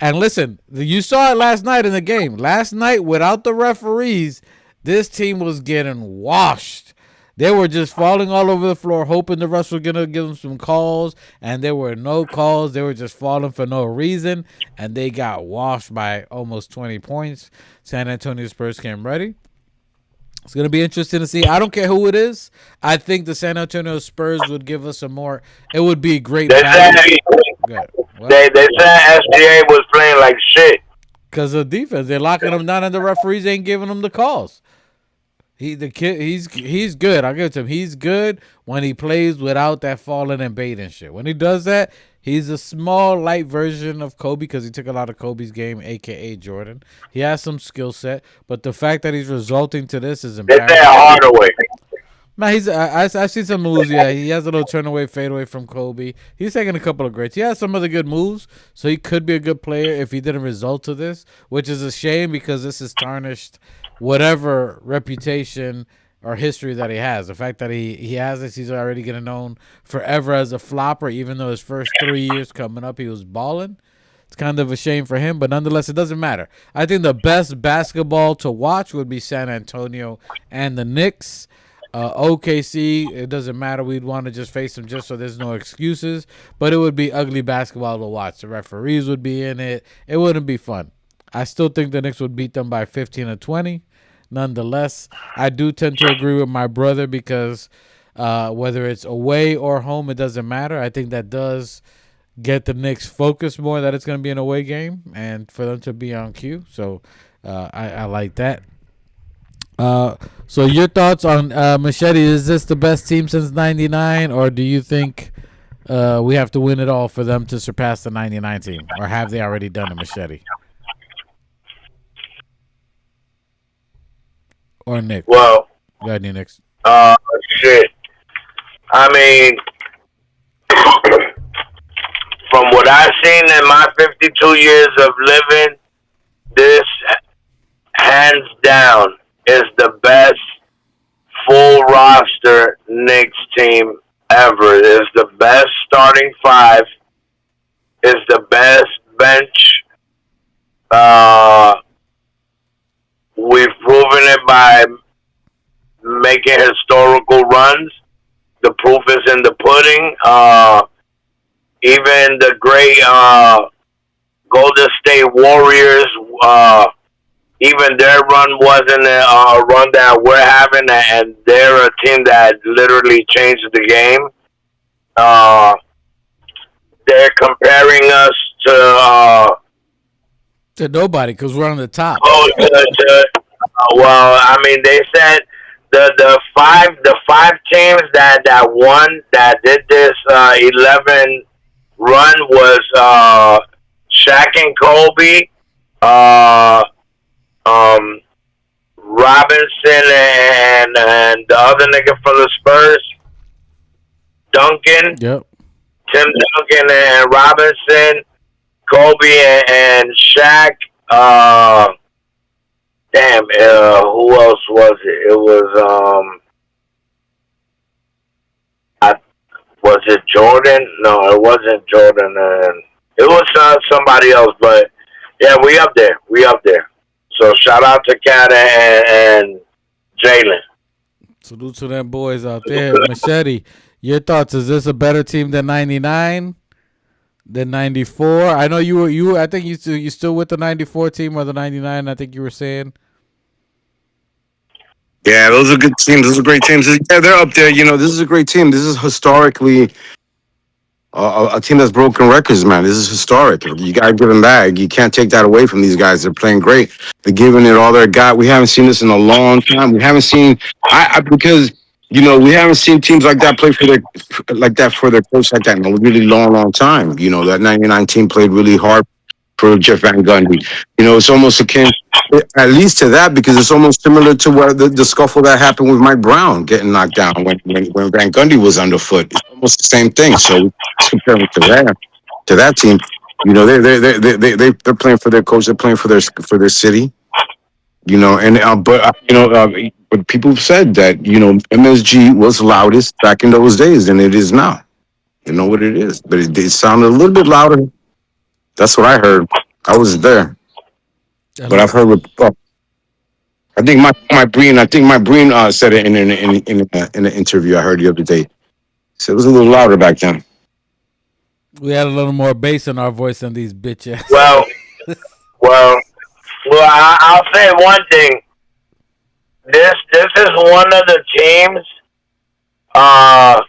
And listen, you saw it last night in the game. Last night, without the referees, this team was getting washed. They were just falling all over the floor, hoping the refs were going to give them some calls, and there were no calls. They were just falling for no reason, and they got washed by almost 20 points. San Antonio Spurs came ready. It's going to be interesting to see. I don't care who it is. I think the San Antonio Spurs would give us a more – it would be a great battle. They said SGA was playing like shit. Because of defense. They're locking them down, and the referees ain't giving them the calls. He's good. I'll give it to him. He's good when he plays without that falling and baiting shit. When he does that, he's a small, light version of Kobe because he took a lot of Kobe's game, a.k.a. Jordan. He has some skill set, but the fact that he's resulting to this is embarrassing. It's that Hardaway. Man, I see some moves. Yeah, he has a little turn away, fade away from Kobe. He's taking a couple of greats. He has some other good moves, so he could be a good player if he didn't result to this, which is a shame because this has tarnished whatever reputation or history that he has. The fact that he has this, he's already going to known forever as a flopper, even though his first 3 years coming up, he was balling. It's kind of a shame for him, but nonetheless, it doesn't matter. I think the best basketball to watch would be San Antonio and the Knicks. OKC, it doesn't matter. We'd want to just face them just so there's no excuses, but it would be ugly basketball to watch. The referees would be in it. It wouldn't be fun. I still think the Knicks would beat them by 15 or 20. Nonetheless, I do tend to agree with my brother because whether it's away or home, it doesn't matter. I think that does get the Knicks focused more that it's going to be an away game and for them to be on cue. So I like that. So your thoughts on Machete? Is this the best team since '99, or do you think we have to win it all for them to surpass the '99 team, or have they already done it, Machete? Or Nick? Well, go ahead, Knicks. Shit. I mean, from what I've seen in my 52 years of living, this hands down is the best full roster Knicks team ever. It is the best starting five. It's the best bench. We've it by making historical runs. The proof is in the pudding. Even the great Golden State Warriors, even their run wasn't a run that we're having, and they're a team that literally changed the game. They're comparing us to nobody because we're on the top. Well, I mean, they said the five teams that won that did this 11 run was Shaq and Kobe, uh, Robinson and the other nigga for the Spurs, Duncan, Yep. Tim Duncan and Robinson, Kobe and Shaq. Who else was it? It was was it Jordan? No, it wasn't Jordan, and it was somebody else. But yeah, we up there. We up there. So shout out to Cat and Jalen. Salute to them boys out there. Machete, your thoughts? Is this a better team than '99? Than '94? I know you were. I think you still with the '94 team or the '99? I think you were saying. Yeah, those are good teams. Those are great teams. Yeah, they're up there. You know, this is a great team. This is historically a team that's broken records, man. This is historic. You got to give them that. You can't take that away from these guys. They're playing great. They're giving it all they got. We haven't seen this in a long time. We haven't seen because we haven't seen teams like that play for their coach like that in a really long time. That '99 team played really hard for Jeff Van Gundy. It's almost akin, at least to that, because it's almost similar to where the scuffle that happened with Mike Brown getting knocked down when Van Gundy was underfoot. It's almost the same thing. So comparing to that team, they're playing for their coach. They're playing for their city. But people have said that MSG was loudest back in those days than it is now. You know what it is, but it sounded a little bit louder. That's what I heard. I was there, but I've heard. I think my Breen said it in an interview I heard the other day. He said it was a little louder back then. We had a little more bass in our voice than these bitches. Well, I'll say one thing. This is one of the teams, and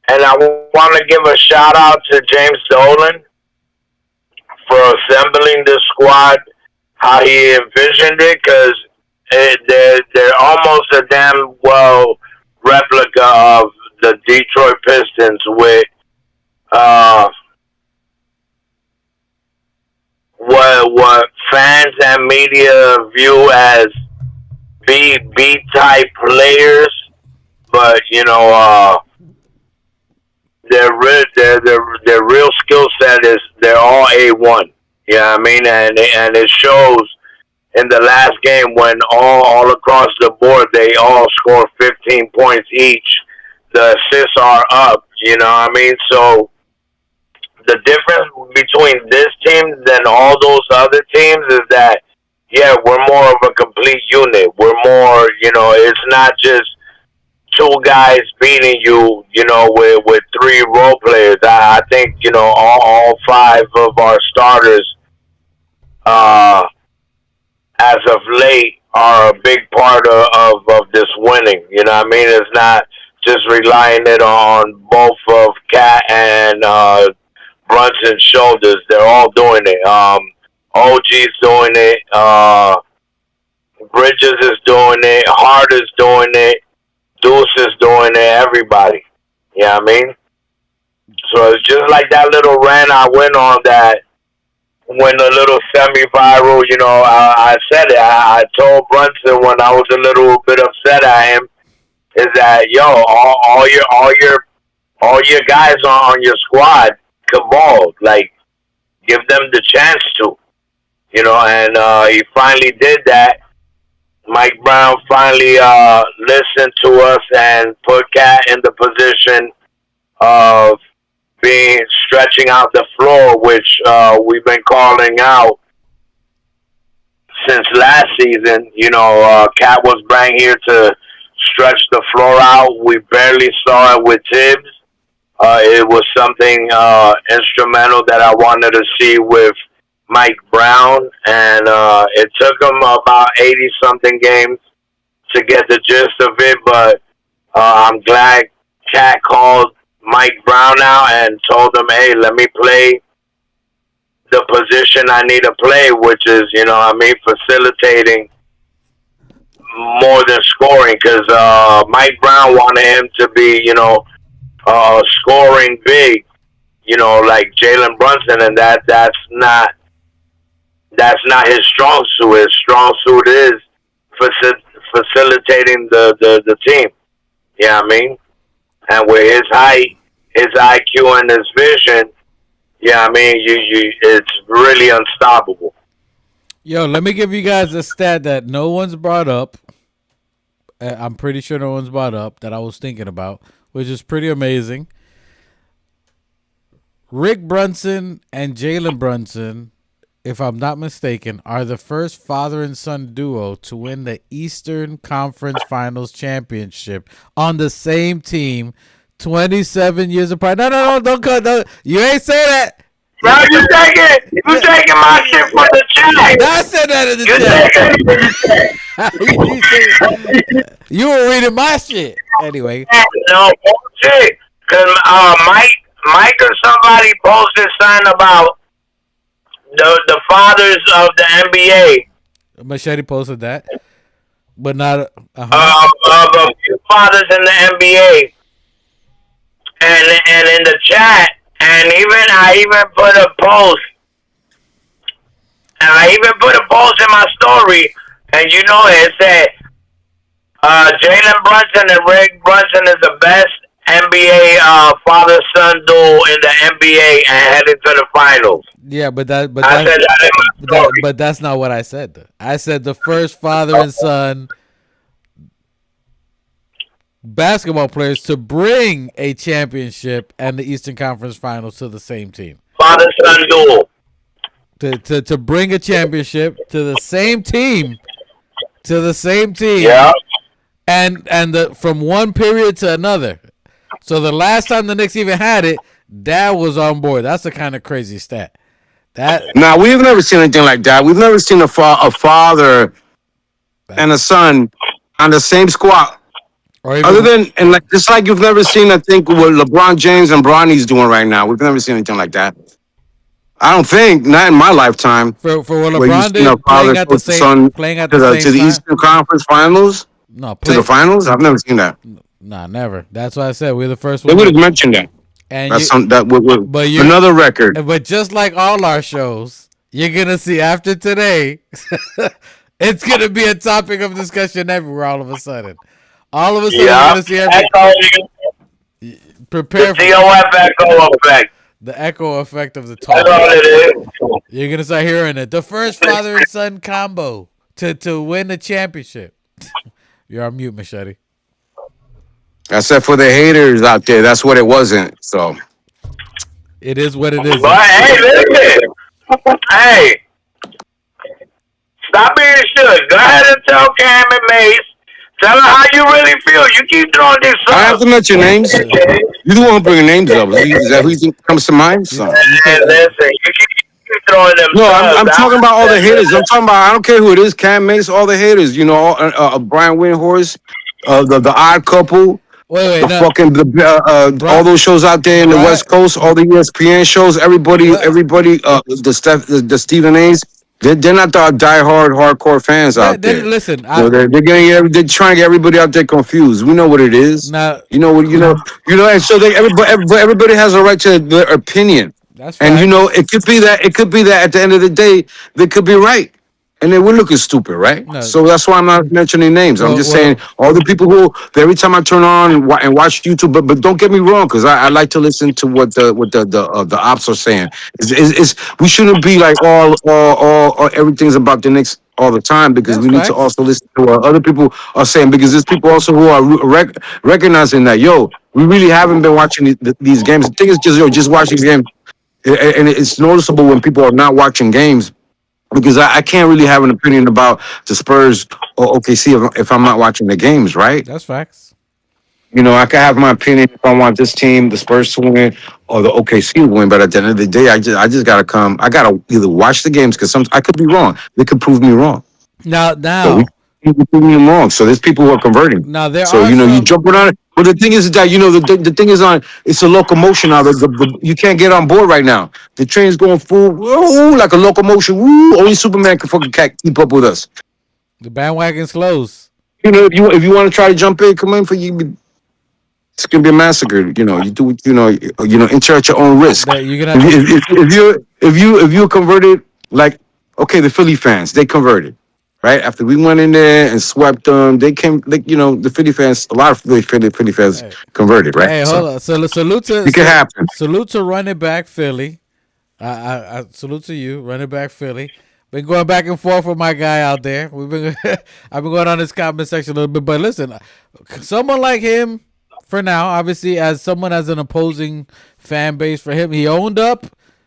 I want to give a shout out to James Dolan for assembling this squad, how he envisioned it, because they're almost a damn well replica of the Detroit Pistons with what fans and media view as B type players, but their real skill set is they're all A1. You know what I mean? And it shows in the last game when all across the board they all score 15 points each. The assists are up. You know what I mean? So the difference between this team than all those other teams is that we're more of a complete unit. We're more, it's not just two guys beating you, with three role players. I think, all five of our starters, as of late, are a big part of this winning. You know what I mean? It's not just relying it on both of Cat and Brunson's shoulders. They're all doing it. OG's doing it. Bridges is doing it. Hart is doing it. Deuce is doing it. Everybody. You know what I mean? So it's just like that little rant I went on that when a little semi-viral, I said it. I told Brunson when I was a little bit upset at him is that, all your guys on your squad can ball. Like, give them the chance to. And he finally did that. Mike Brown finally listened to us and put Cat in the position of stretching out the floor, which we've been calling out since last season. Cat was brought here to stretch the floor out. We barely saw it with Tibbs. It was something instrumental that I wanted to see with Mike Brown, and it took him about 80-something games to get the gist of it, but I'm glad Cat called Mike Brown out and told him, hey, let me play the position I need to play, which is, facilitating more than scoring, because Mike Brown wanted him to be, scoring big, like Jalen Brunson, and that's not his strong suit. His strong suit is facilitating the team. Yeah, I mean, and with his height, his IQ, and his vision, it's really unstoppable. Yo, let me give you guys a stat that no one's brought up. I'm pretty sure no one's brought up that I was thinking about, which is pretty amazing. Rick Brunson and Jalen Brunson, if I'm not mistaken, are the first father and son duo to win the Eastern Conference Finals championship on the same team, 27 years apart. No, don't cut. No, you ain't say that. No, you taking my shit from the chat. I said that in the chat. You were reading my shit. Anyway. No, bullshit. Because Mike or somebody posted something about the fathers of the NBA. Machete posted that. But not... Of a few fathers in the NBA. And in the chat, and I even put a post. And I even put a post in my story, and it said, Jalen Brunson and Rick Brunson is the best NBA father-son duo in the NBA and headed to the finals. Yeah, but that's not what I said. Though. I said the first father and son basketball players to bring a championship and the Eastern Conference Finals to the same team. Father-son duel. To bring a championship to the same team. Yeah. And from one period to another. So the last time the Knicks even had it, Dad was on board. That's a kind of crazy stat. Now, we've never seen anything like that. We've never seen a father and a son on the same squad. Other than, and like just like you've never seen, I think, what LeBron James and Bronny's doing right now. We've never seen anything like that. I don't think, not in my lifetime. For what LeBron did, playing at the same to the time? Eastern Conference Finals? No, to the finals? I've never seen that. Nah, never. That's why I said we're the first They one. would have mentioned that. And that's another record. But just like all our shows, you're gonna see after today, it's gonna be a topic of discussion everywhere. All of a sudden, you're gonna see everything. Prepare for the COF echo effect. The echo effect of the talk. You're gonna start hearing it. The first father and son combo to win the championship. You're on mute, Machete. I said for the haters out there, that's what it wasn't. So it is what it is. But hey, listen. Hey, stop being shook. Go ahead and tell Cam and Mace. Tell them how you really feel. You keep throwing this up. I have to mention names. You the one bringing names up. Is that who comes to mind? So. Hey, listen, you keep throwing them. No, I'm talking about all the haters. I'm talking about, I don't care who it is, Cam Mace, all the haters. Brian Windhorst, the Odd Couple. Wait, all those shows out there in the West Coast, all the ESPN shows, everybody, the Stephen A's, they're not the diehard hardcore fans out there. Listen, they're trying to get everybody out there confused. We know what it is. Now, and so everybody has a right to their opinion. That's fine. And it could be that at the end of the day, they could be right. And then we're looking stupid, right? No. So that's why I'm not mentioning names. I'm just saying all the people who every time I turn on and watch YouTube, but don't get me wrong, because I like to listen to what the ops are saying. We shouldn't be like all everything's about the Knicks all the time, because we need to also listen to what other people are saying, because there's people also who are recognizing that we really haven't been watching these games. The thing is just watching games, and it's noticeable when people are not watching games. because I can't really have an opinion about the Spurs or OKC if I'm not watching the games, right? That's facts. You know, I can have my opinion if I want this team, the Spurs to win, or the OKC to win. But at the end of the day, I just gotta come. I gotta either watch the games because some I could be wrong. They could prove me wrong. Now, So we now, can prove me wrong. So there's people who are converting. now there So are you some. jumping on it. But the thing is that the thing is on. It's a locomotion now. You can't get on board right now. The train's going full like a locomotion. Woo, only Superman can fucking keep up with us. The bandwagon's closed. You know, if you want to try to jump in, come in for you. It's gonna be a massacre. You know, you do it. Enter at your own risk. That you're gonna have to. If you converted, like, okay, the Philly fans, they converted, right? After we went in there and swept them, they came. Like, the Philly fans, a lot of Philly fans Hey, converted, right? hey, hold So on. So salute to it can happen. salute to running back Philly. I salute to you, running back Philly. Been going back and forth with my guy out there. We've been I've been going on this comment section a little bit, but listen, someone like him, for now, obviously, as someone as an opposing fan base for him, he owned up.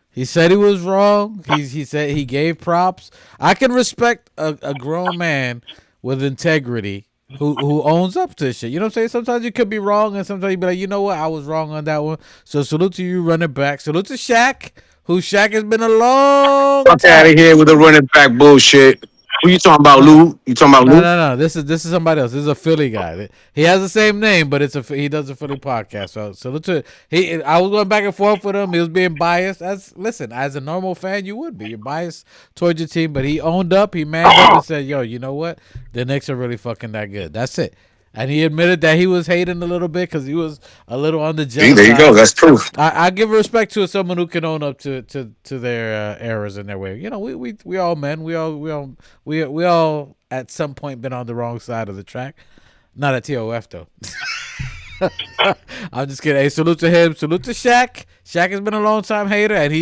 He said he was wrong. He said he gave props. I can respect a grown man with integrity who owns up to shit. You know what I'm saying? Sometimes you could be wrong, and sometimes you be like, you know what, I was wrong on that one. So salute to you, running back. Salute to Shaq, who Shaq has been a long Fuck out time. of here with the running back bullshit. Who you talking about, No, Lou? You talking about no, Lou? no, no. This is somebody else. This is a Philly guy. He has the same name, but he does a Philly podcast. So to I was going back and forth with him. He was being biased. As a normal fan, you would be. You're biased towards your team, but he owned up. He manned up and said, "Yo, you know what? The Knicks are really fucking that good." That's it. And he admitted that he was hating a little bit because he was a little on the See, jealous there you go. side. That's proof. I give respect to someone who can own up to their errors and their way. You know, we all men. We all at some point been on the wrong side of the track. Not at TOF though. I'm just kidding. Hey, salute to him. Salute to Shaq. Shaq has been a long time hater, and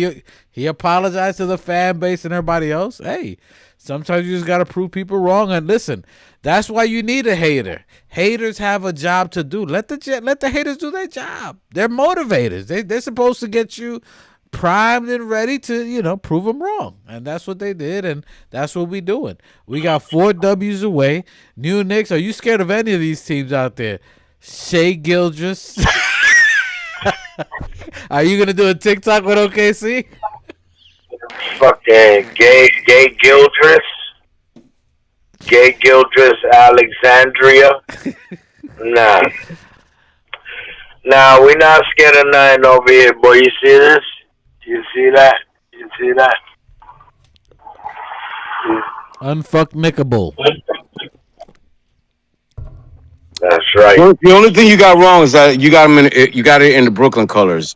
he apologized to the fan base and everybody else. Hey, sometimes you just gotta prove people wrong. And listen, that's why you need a hater. Haters have a job to do. Let the haters do their job. They're motivators. They're supposed to get you primed and ready to prove them wrong, and that's what they did, and that's what we doing. We got 4 W's away. New Knicks. Are you scared of any of these teams out there? Shea Gildress. Are you gonna do a TikTok with OKC? Fucking gay Gildress. Gay Gildress Alexandria. Nah. Nah, we not scared of nothing over here, boy. You see this? You see that? You see that? Unfuck nickable. That's right. The only thing you got wrong is that you got it in the Brooklyn colors.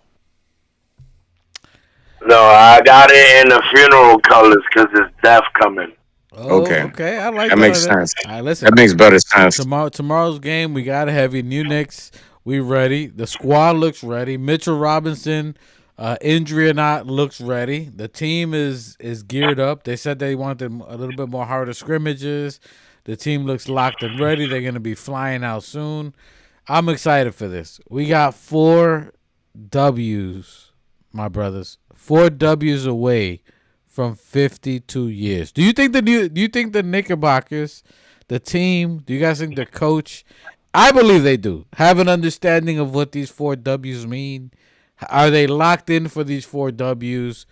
No, I got it in the funeral colors because it's death coming. Oh, Okay. okay. I like That makes sense. All right, listen. That makes better sense. Tomorrow's game, we got a heavy. New Knicks, we ready. The squad looks ready. Mitchell Robinson, injury or not, looks ready. The team is geared up. They said they wanted a little bit more harder scrimmages. The team looks locked and ready. They're going to be flying out soon. I'm excited for this. We got 4 W's, my brothers. 4 W's away from 52 years. Do you think the Knickerbockers, the team, do you guys think the coach, I believe they do, have an understanding of what these 4 W's mean? Are they locked in for these 4 W's?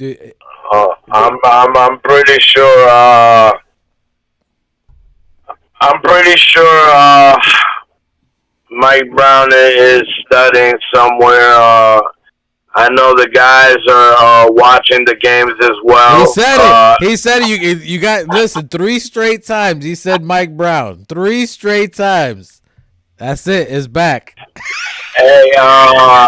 I'm pretty sure. I'm pretty sure Mike Brown is studying somewhere. I know the guys are watching the games as well. He said it. He said it. You got, listen, 3 straight times. He said Mike Brown. 3 straight times. That's it. It's back. Hey, yeah,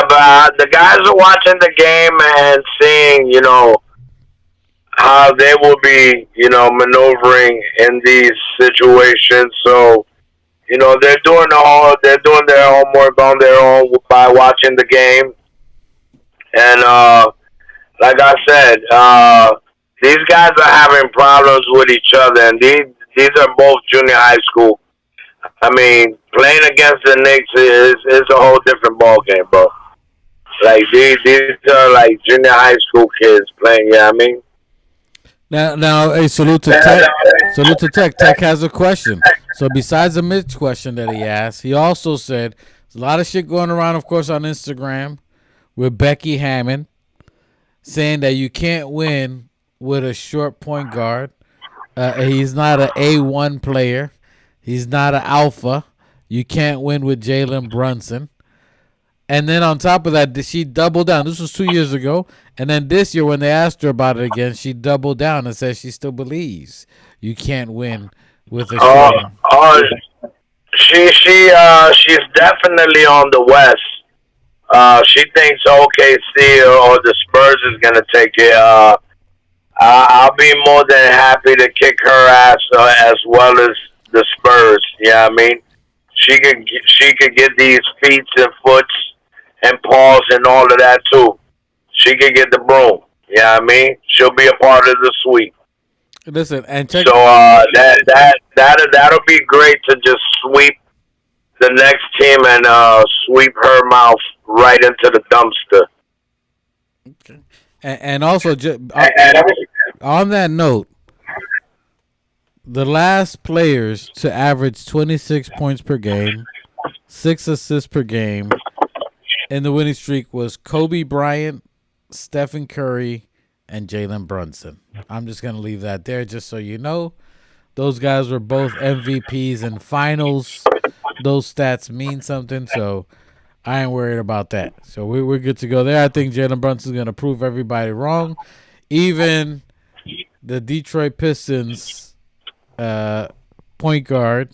but the guys are watching the game and seeing, how they will be, maneuvering in these situations. So, they're doing their homework on their own by watching the game. And like I said, these guys are having problems with each other, and these are both junior high school. I mean, playing against the Knicks is a whole different ball game, bro. Like these are like junior high school kids playing. Yeah, I mean. Now, hey, salute to Tech. Salute to Tech. Tech has a question. So besides the Mitch question that he asked, he also said there's a lot of shit going around, of course, on Instagram with Becky Hammond saying that you can't win with a short point guard. He's not an A1 player. He's not an alpha. You can't win with Jalen Brunson. And then on top of that, she doubled down. This was 2 years ago. And then this year, when they asked her about it again, she doubled down and said she still believes you can't win with a Oh, short. oh, she's definitely on the West. She thinks OKC or the Spurs is gonna take it. I'll be more than happy to kick her ass as well as the Spurs. Yeah, I mean, she could get these feet and foots and paws and all of that too. She could get the broom. Yeah, I mean, she'll be a part of the sweep. Listen, and check. So that'll be great to just sweep the next team and sweep her mouth right into the dumpster. And also, on that note, the last players to average 26 points per game, 6 assists per game in the winning streak was Kobe Bryant, Stephen Curry, and Jalen Brunson. I'm just going to leave that there just so you know. Those guys were both MVPs in finals. Those stats mean something, so I ain't worried about that. So we're good to go there. I think Jalen Brunson's going to prove everybody wrong. Even the Detroit Pistons point guard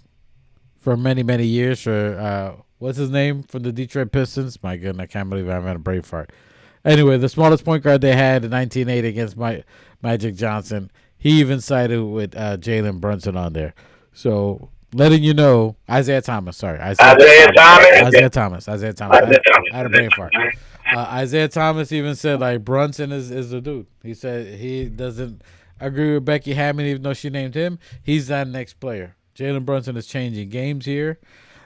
for many, many years for what's his name from the Detroit Pistons? My goodness, I can't believe I haven't had a brave fart. Anyway, the smallest point guard they had in 1980 against Magic Johnson, he even sided with Jalen Brunson on there. So letting you know, Isaiah Thomas. I had a brain fart. Isaiah Thomas even said like Brunson is the dude. He said he doesn't agree with Becky Hammond even though she named him. He's that next player. Jalen Brunson is changing games here.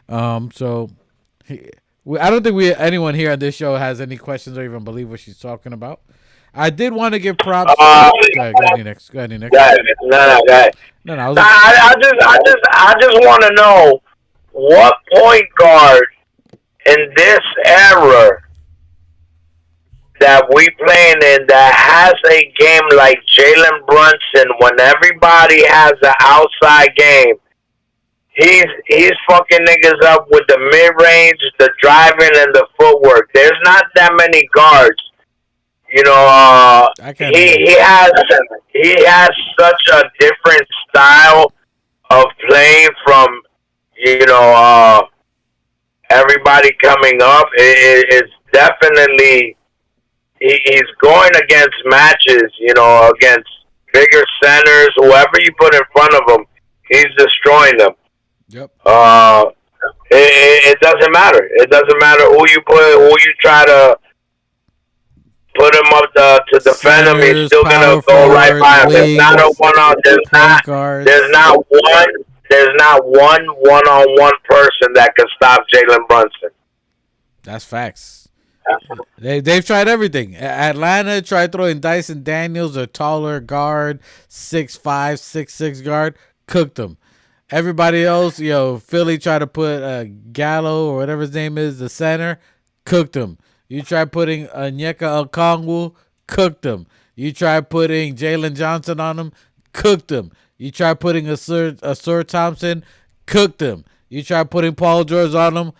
So I don't think anyone here on this show has any questions or even believe what she's talking about. I did want to give props. Go ahead, next. No. I just want to know what point guard in this era that we playing in that has a game like Jalen Brunson when everybody has an outside game. He's fucking niggas up with the mid range, the driving, and the footwork. There's not that many guards. You know, he has such a different style of playing from everybody coming up. It's definitely he's going against matches. Against bigger centers, whoever you put in front of him, he's destroying them. Yep. It doesn't matter. It doesn't matter who you try to put him up to defend him. He's still gonna go right by him. There's not a one-on. There's not one one-on-one person that can stop Jalen Brunson. That's facts. They've tried everything. Atlanta tried throwing Dyson Daniels, a taller guard, 6'5", 6'6" guard, cooked them. Everybody else, Philly tried to put Gallo or whatever his name is, the center, cooked him. You try putting Onyeka Okongwu, cooked him. You try putting Jalen Johnson on him, cooked him. You try putting a Sir Thompson, cooked him. You try putting Paul George on him,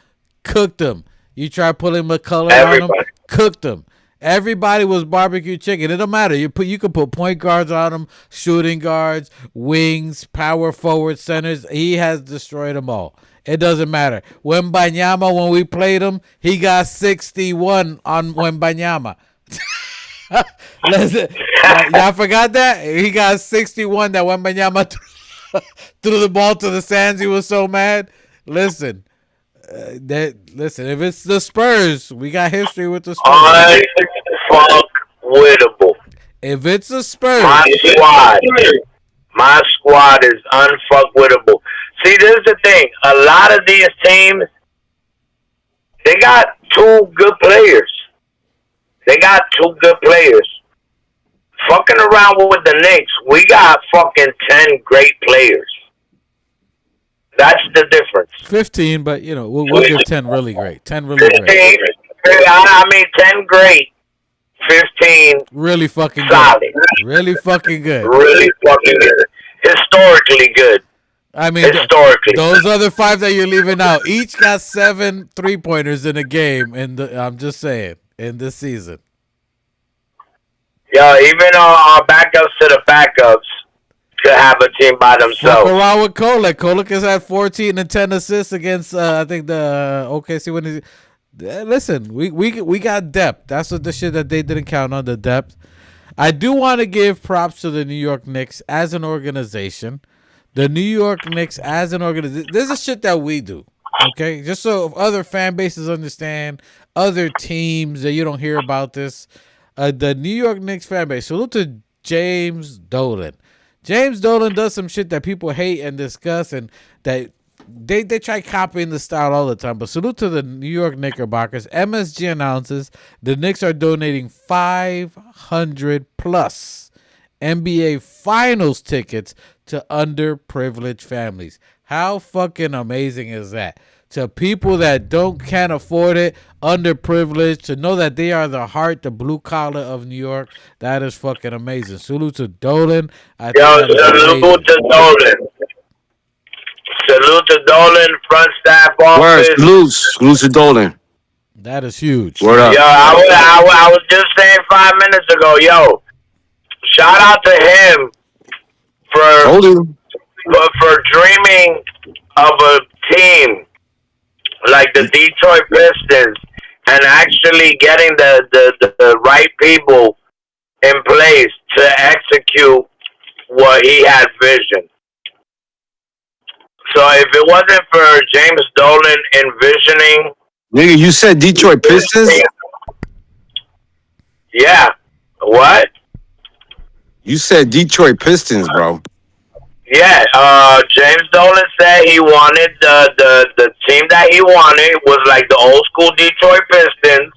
cooked him. You try putting McCullough on him, cooked him. Everybody was barbecue chicken. It don't matter. You can put point guards on him, shooting guards, wings, power forward, centers. He has destroyed them all. It doesn't matter. Wembanyama, when we played him, he got 61 on Wembanyama. Listen, y'all forgot that? He got 61 that Wembanyama threw the ball to the sands. He was so mad. Listen. If it's the Spurs, we got history with the Spurs. Unfuckwittable. If it's the Spurs, my squad is unfuckwittable. See, this is the thing. A lot of these teams, they got two good players. fucking around with the Knicks, we got fucking 10 great players. That's the difference. 15, but we'll give 10 really great. 10 really 15, great. I mean 10 great. 15 really fucking solid. Good. Really fucking good. Really fucking good. Historically good. I mean, historically. Those other 5 that you're leaving out, each got 7 3-pointers in a game. I'm just saying, in this season. Yo, even our backups to the backups could have a team by themselves. Fuck around with Kolek. Kolek has had 14 and 10 assists against, I think, the OKC. Listen, we got depth. That's what the shit that they didn't count on, the depth. I do want to give props to the New York Knicks as an organization. The New York Knicks as an organization. This is shit that we do, okay? Just so other fan bases understand, other teams that you don't hear about this. The New York Knicks fan base. Salute to James Dolan. James Dolan does some shit that people hate and discuss, and that they try copying the style all the time. But salute to the New York Knickerbockers. MSG announces the Knicks are donating 500 plus NBA Finals tickets to underprivileged families. How fucking amazing is that? To people that can't afford it, underprivileged, to know that they are the heart, the blue collar of New York, that is fucking amazing. Salute to Dolan. Salute to Dolan. Salute to Dolan, front staff office. Salute to Dolan. That is huge. Word up. Yo, I was just saying 5 minutes ago, yo, shout out to him for dreaming of a team like the Detroit Pistons and actually getting the right people in place to execute what he had visioned. So if it wasn't for James Dolan envisioning... Nigga, you said Detroit Pistons? Yeah. What? You said Detroit Pistons, bro. Yeah, James Dolan said he wanted the team that he wanted was like the old school Detroit Pistons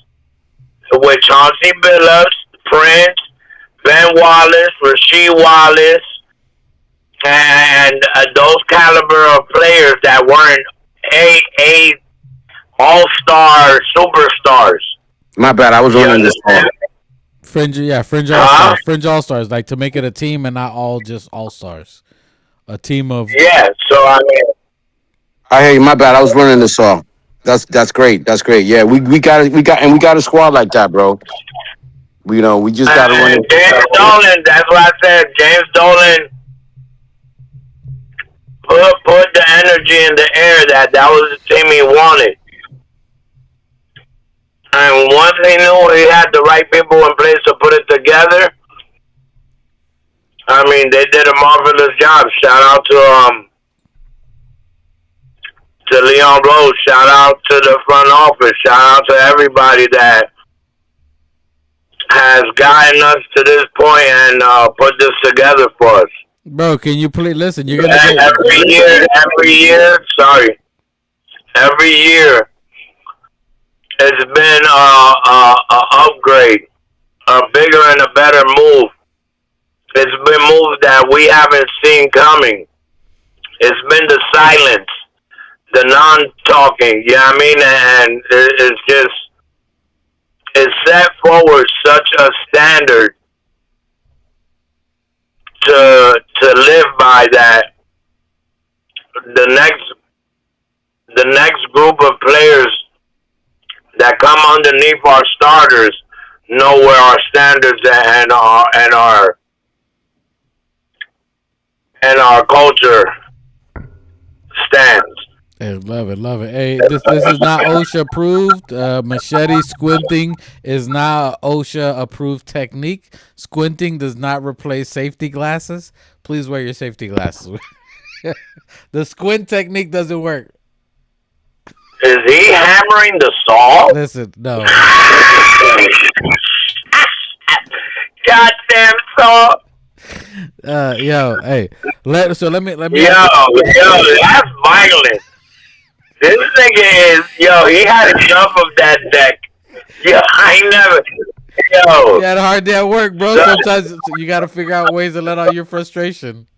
with Chauncey Billups, Prince, Ben Wallace, Rasheed Wallace, and those caliber of players that weren't a all-star superstars. My bad, I was running this phone. Fringe all-stars. Fringe all-stars, like to make it a team and not all just all-stars. A team of... Yeah, so I mean... Hey, my bad, I was running this off. That's great. That's great. Yeah, we got a squad like that, bro. We just got to run it. James Dolan, that's what I said. James Dolan put the energy in the air that was the team he wanted. And once he knew he had the right people in place to put it together, I mean, they did a marvelous job. Shout out to Leon Rose. Shout out to the front office. Shout out to everybody that has gotten us to this point and put this together for us. Bro, can you please listen? You're gonna every year, it's been a upgrade, a bigger and a better move. It's been moves that we haven't seen coming. It's been the silence, the non-talking, you know what I mean? And it's set forward such a standard to live by that the next group of players that come underneath our starters know where our standards and our culture stands. Hey, love it. Hey, this is not OSHA approved. Machete squinting is not OSHA approved technique. Squinting does not replace safety glasses. Please wear your safety glasses. The squint technique doesn't work. Is he hammering the saw? Listen, no. Goddamn saw. Hey, let me. Yo, that's violent. This nigga is, he had enough of that deck. Yo, You Yo, had a hard day at work, bro. son, Sometimes you got to figure out ways to let out your frustration.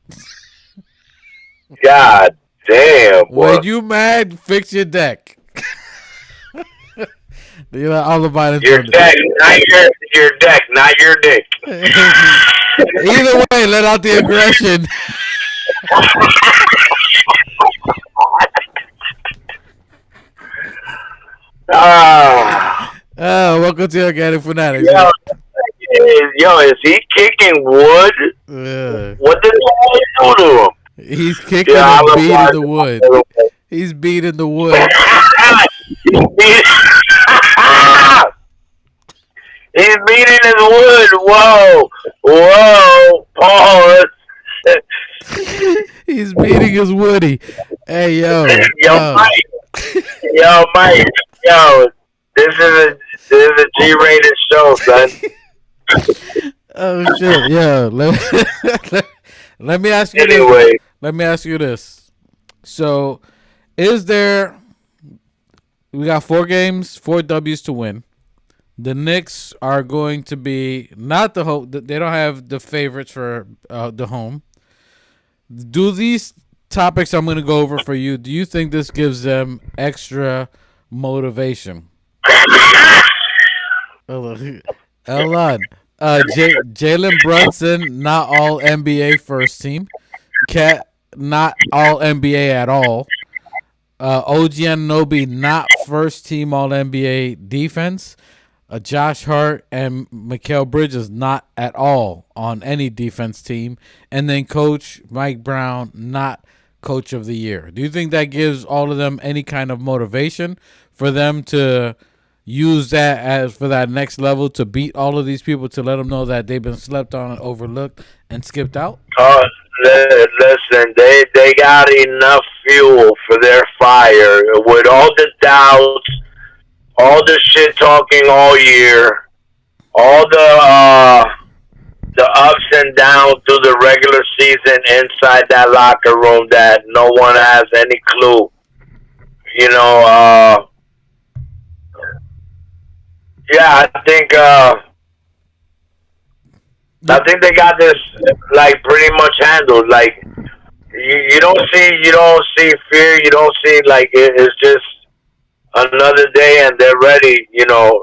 God damn, boy. When you mad, fix your deck. You know, all about it. Your deck, not your deck, not your dick. Either way, let out the aggression. Ah, Welcome to Organic Fanatics. yo, is he kicking wood? Yeah. What did he do to him? He's kicking Yeah, and I'm beating about the wood. to. He's beating the wood. He's beating his wood. Whoa, whoa, pause. He's beating his woody. Hey, yo. Yo, Mike. Yo, Mike. Yo, this is a G-rated show, son. Oh, shit. Yeah. Let me ask you Anyway, this. Let me ask you this. So, is there... We got 4 games, 4 W's to win. The Knicks are going to be not the home. They don't have the favorites for the home. Do these topics I'm going to go over for you, do you think this gives them extra motivation? Hold on. Jalen Brunson, not all NBA first team. Cat, not all NBA at all. OG Anunoby, not first team all NBA defense. Josh Hart and Mikal Bridges, not at all on any defense team. And then Coach Mike Brown, not Coach of the Year. Do you think that gives all of them any kind of motivation for them to use that as for that next level to beat all of these people, to let them know that they've been slept on and overlooked and skipped out? Listen, they got enough fuel for their fire with all the doubts, all the shit talking all year, all the ups and downs through the regular season inside that locker room that no one has any clue. You know, yeah, I think they got this like pretty much handled. Like you don't see fear. You don't see like it's just another day and they're ready. You know,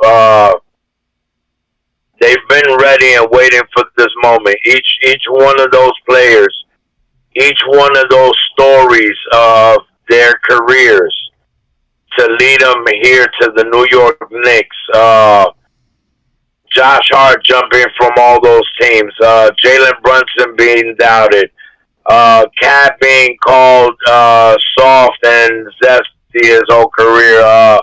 they've been ready and waiting for this moment. Each one of those players, each one of those stories of their careers to lead them here to the New York Knicks. Josh Hart jumping from all those teams. Jalen Brunson being doubted. Cat being called soft and zesty his whole career.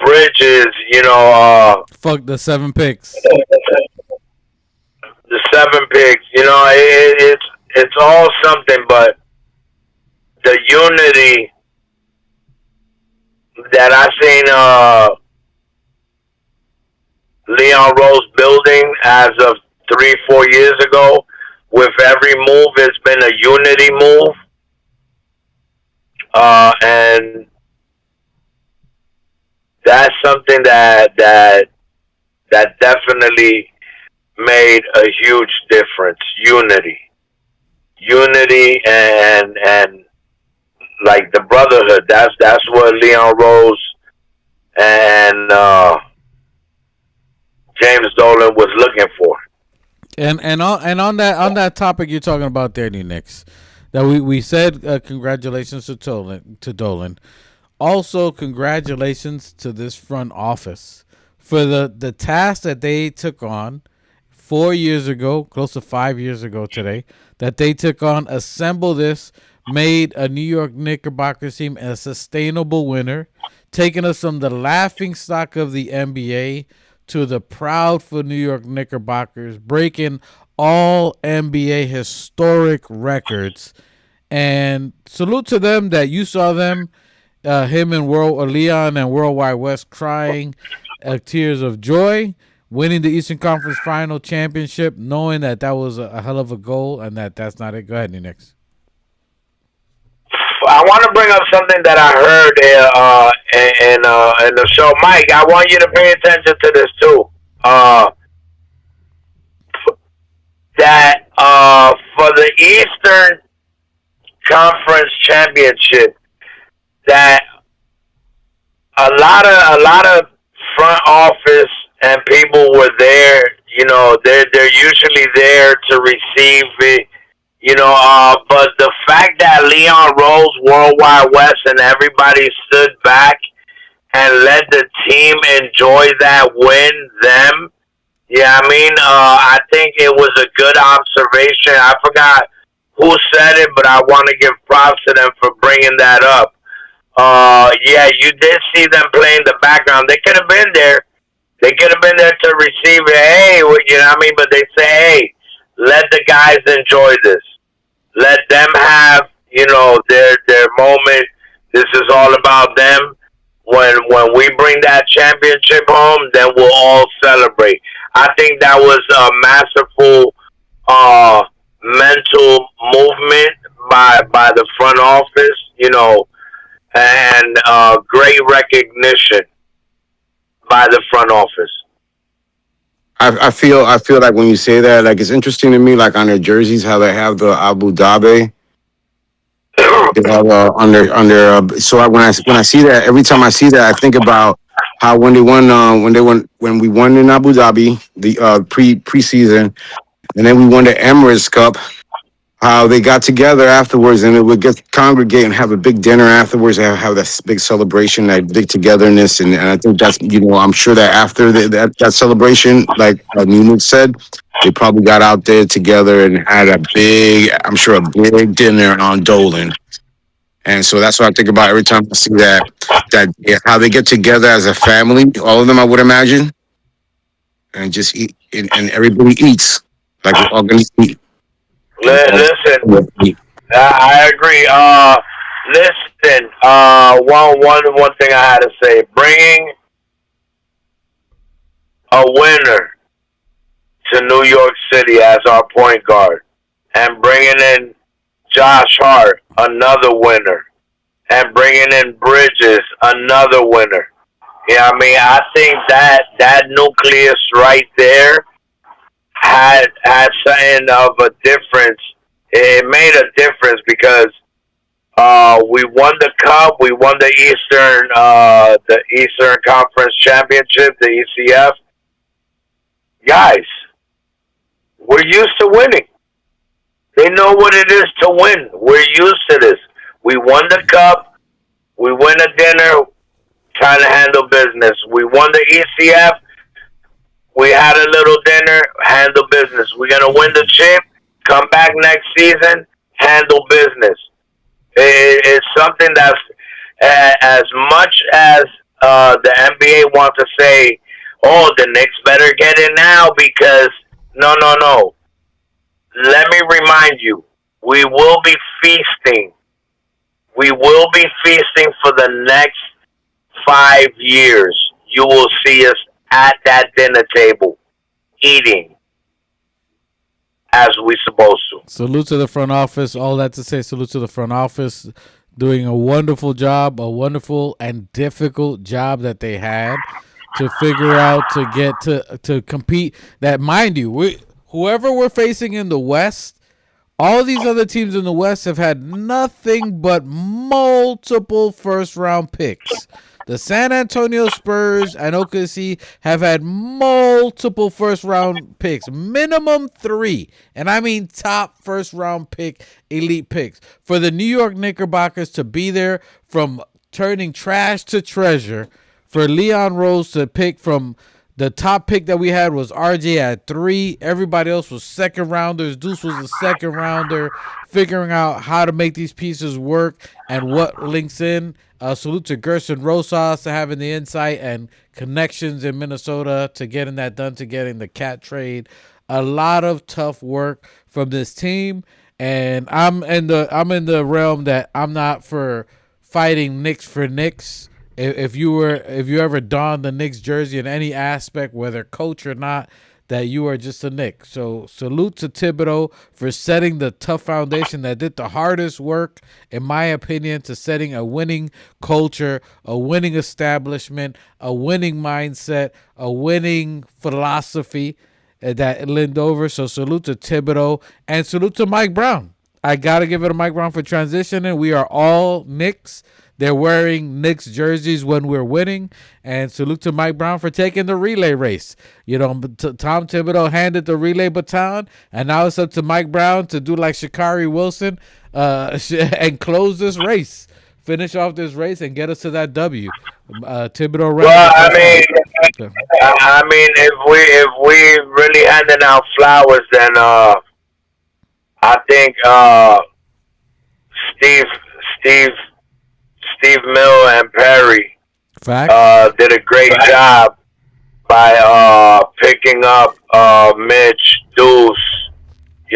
Bridges, you know. Fuck the 7 picks. The 7 picks, you know, it's all something, but the unity that I seen Leon Rose building as of 3-4 years ago, with every move, it's been a unity move, and that's something that definitely made a huge difference. Unity, and like the brotherhood. That's what Leon Rose and James Dolan was looking for. And on that topic you're talking about there, the Knicks, that we said congratulations to Dolan. Also, congratulations to this front office for the task that they took on 4 years ago, close to 5 years ago today, that they took on, assemble this, made a New York Knickerbockers team a sustainable winner, taking us from the laughing stock of the NBA to the proud for New York Knickerbockers, breaking all NBA historic records. And salute to them that you saw them, him and Leon and Worldwide West crying tears of joy, winning the Eastern Conference Final Championship, knowing that was a hell of a goal and that's not it. Go ahead, Knicks. I want to bring up something that I heard in the show. Mike, I want you to pay attention to this too. for the Eastern Conference Championship, that a lot of front office and people were there. You know, they're usually there to receive it. You know, but the fact that Leon Rose, Worldwide West, and everybody stood back and let the team enjoy that win, them. Yeah, I mean, I think it was a good observation. I forgot who said it, but I want to give props to them for bringing that up. Yeah, you did see them play in the background. They could have been there. They could have been there to receive it. Hey, you know what I mean? But they say, hey, let the guys enjoy this. Let them have, you know, their moment. This is all about them. When we bring that championship home, then we'll all celebrate. I think that was a masterful mental movement by the front office, you know, and great recognition by the front office. I feel like when you say that, like it's interesting to me, like on their jerseys, how they have the Abu Dhabi. They have under. So when I see that, every time I see that, I think about how when we won in Abu Dhabi the preseason, and then we won the Emirates Cup. How they got together afterwards, and it would get congregate and have a big dinner afterwards. Have that big celebration, that big togetherness, and I think that's, you know, I'm sure that after that celebration, like Nunu said, they probably got out there together and had a big, I'm sure, a big dinner on Dolan. And so that's what I think about every time I see that yeah, how they get together as a family, all of them, I would imagine, and just eat, and everybody eats like we're all gonna eat. Listen, I agree. Listen, one thing I had to say: bringing a winner to New York City as our point guard, and bringing in Josh Hart, another winner, and bringing in Bridges, another winner. Yeah, I mean, I think that nucleus right there had something of a difference. It made a difference because we won the cup, we won the Eastern Conference Championship, the ECF. Guys, we're used to winning. They know what it is to win. We're used to this. We won the cup, we win a dinner, trying to handle business. We won the ECF. We had a little dinner, handle business. We're going to win the chip, come back next season, handle business. It's something that's, as much as the NBA wants to say, oh, the Knicks better get it now because, no. Let me remind you, we will be feasting. We will be feasting for the next 5 years. You will see us at that dinner table, eating as we supposed to. Salute to the front office. All that to say, salute to the front office, doing a wonderful job, a wonderful and difficult job that they had to figure out to get to compete. That, mind you, whoever we're facing in the West, all these other teams in the West have had nothing but multiple first-round picks. The San Antonio Spurs and OKC have had multiple first-round picks, minimum 3, and I mean top first-round pick, elite picks. For the New York Knickerbockers to be there, from turning trash to treasure, for Leon Rose to pick from the top pick that we had was RJ at 3. Everybody else was second rounders. Deuce was a second rounder, figuring out how to make these pieces work and what links in. Salute to Gerson Rosas to having the insight and connections in Minnesota to getting that done, to getting the cat trade. A lot of tough work from this team, and I'm in the realm that I'm not for fighting Knicks for Knicks. If you ever donned the Knicks jersey in any aspect, whether coach or not, that you are just a Knick. So salute to Thibodeau for setting the tough foundation that did the hardest work, in my opinion, to setting a winning culture, a winning establishment, a winning mindset, a winning philosophy. that leaned over. So salute to Thibodeau and salute to Mike Brown. I got to give it to Mike Brown for transitioning. We are all Knicks. They're wearing Knicks jerseys when we're winning. And salute to Mike Brown for taking the relay race. Tom Thibodeau handed the relay baton, and now it's up to Mike Brown to do like Sha'Carri Wilson and close this race. Finish off this race and get us to that W. Thibodeau. Well, I mean, if we really handing out flowers, then I think Steve Mill and Perry did a great job by picking up Mitch, Deuce,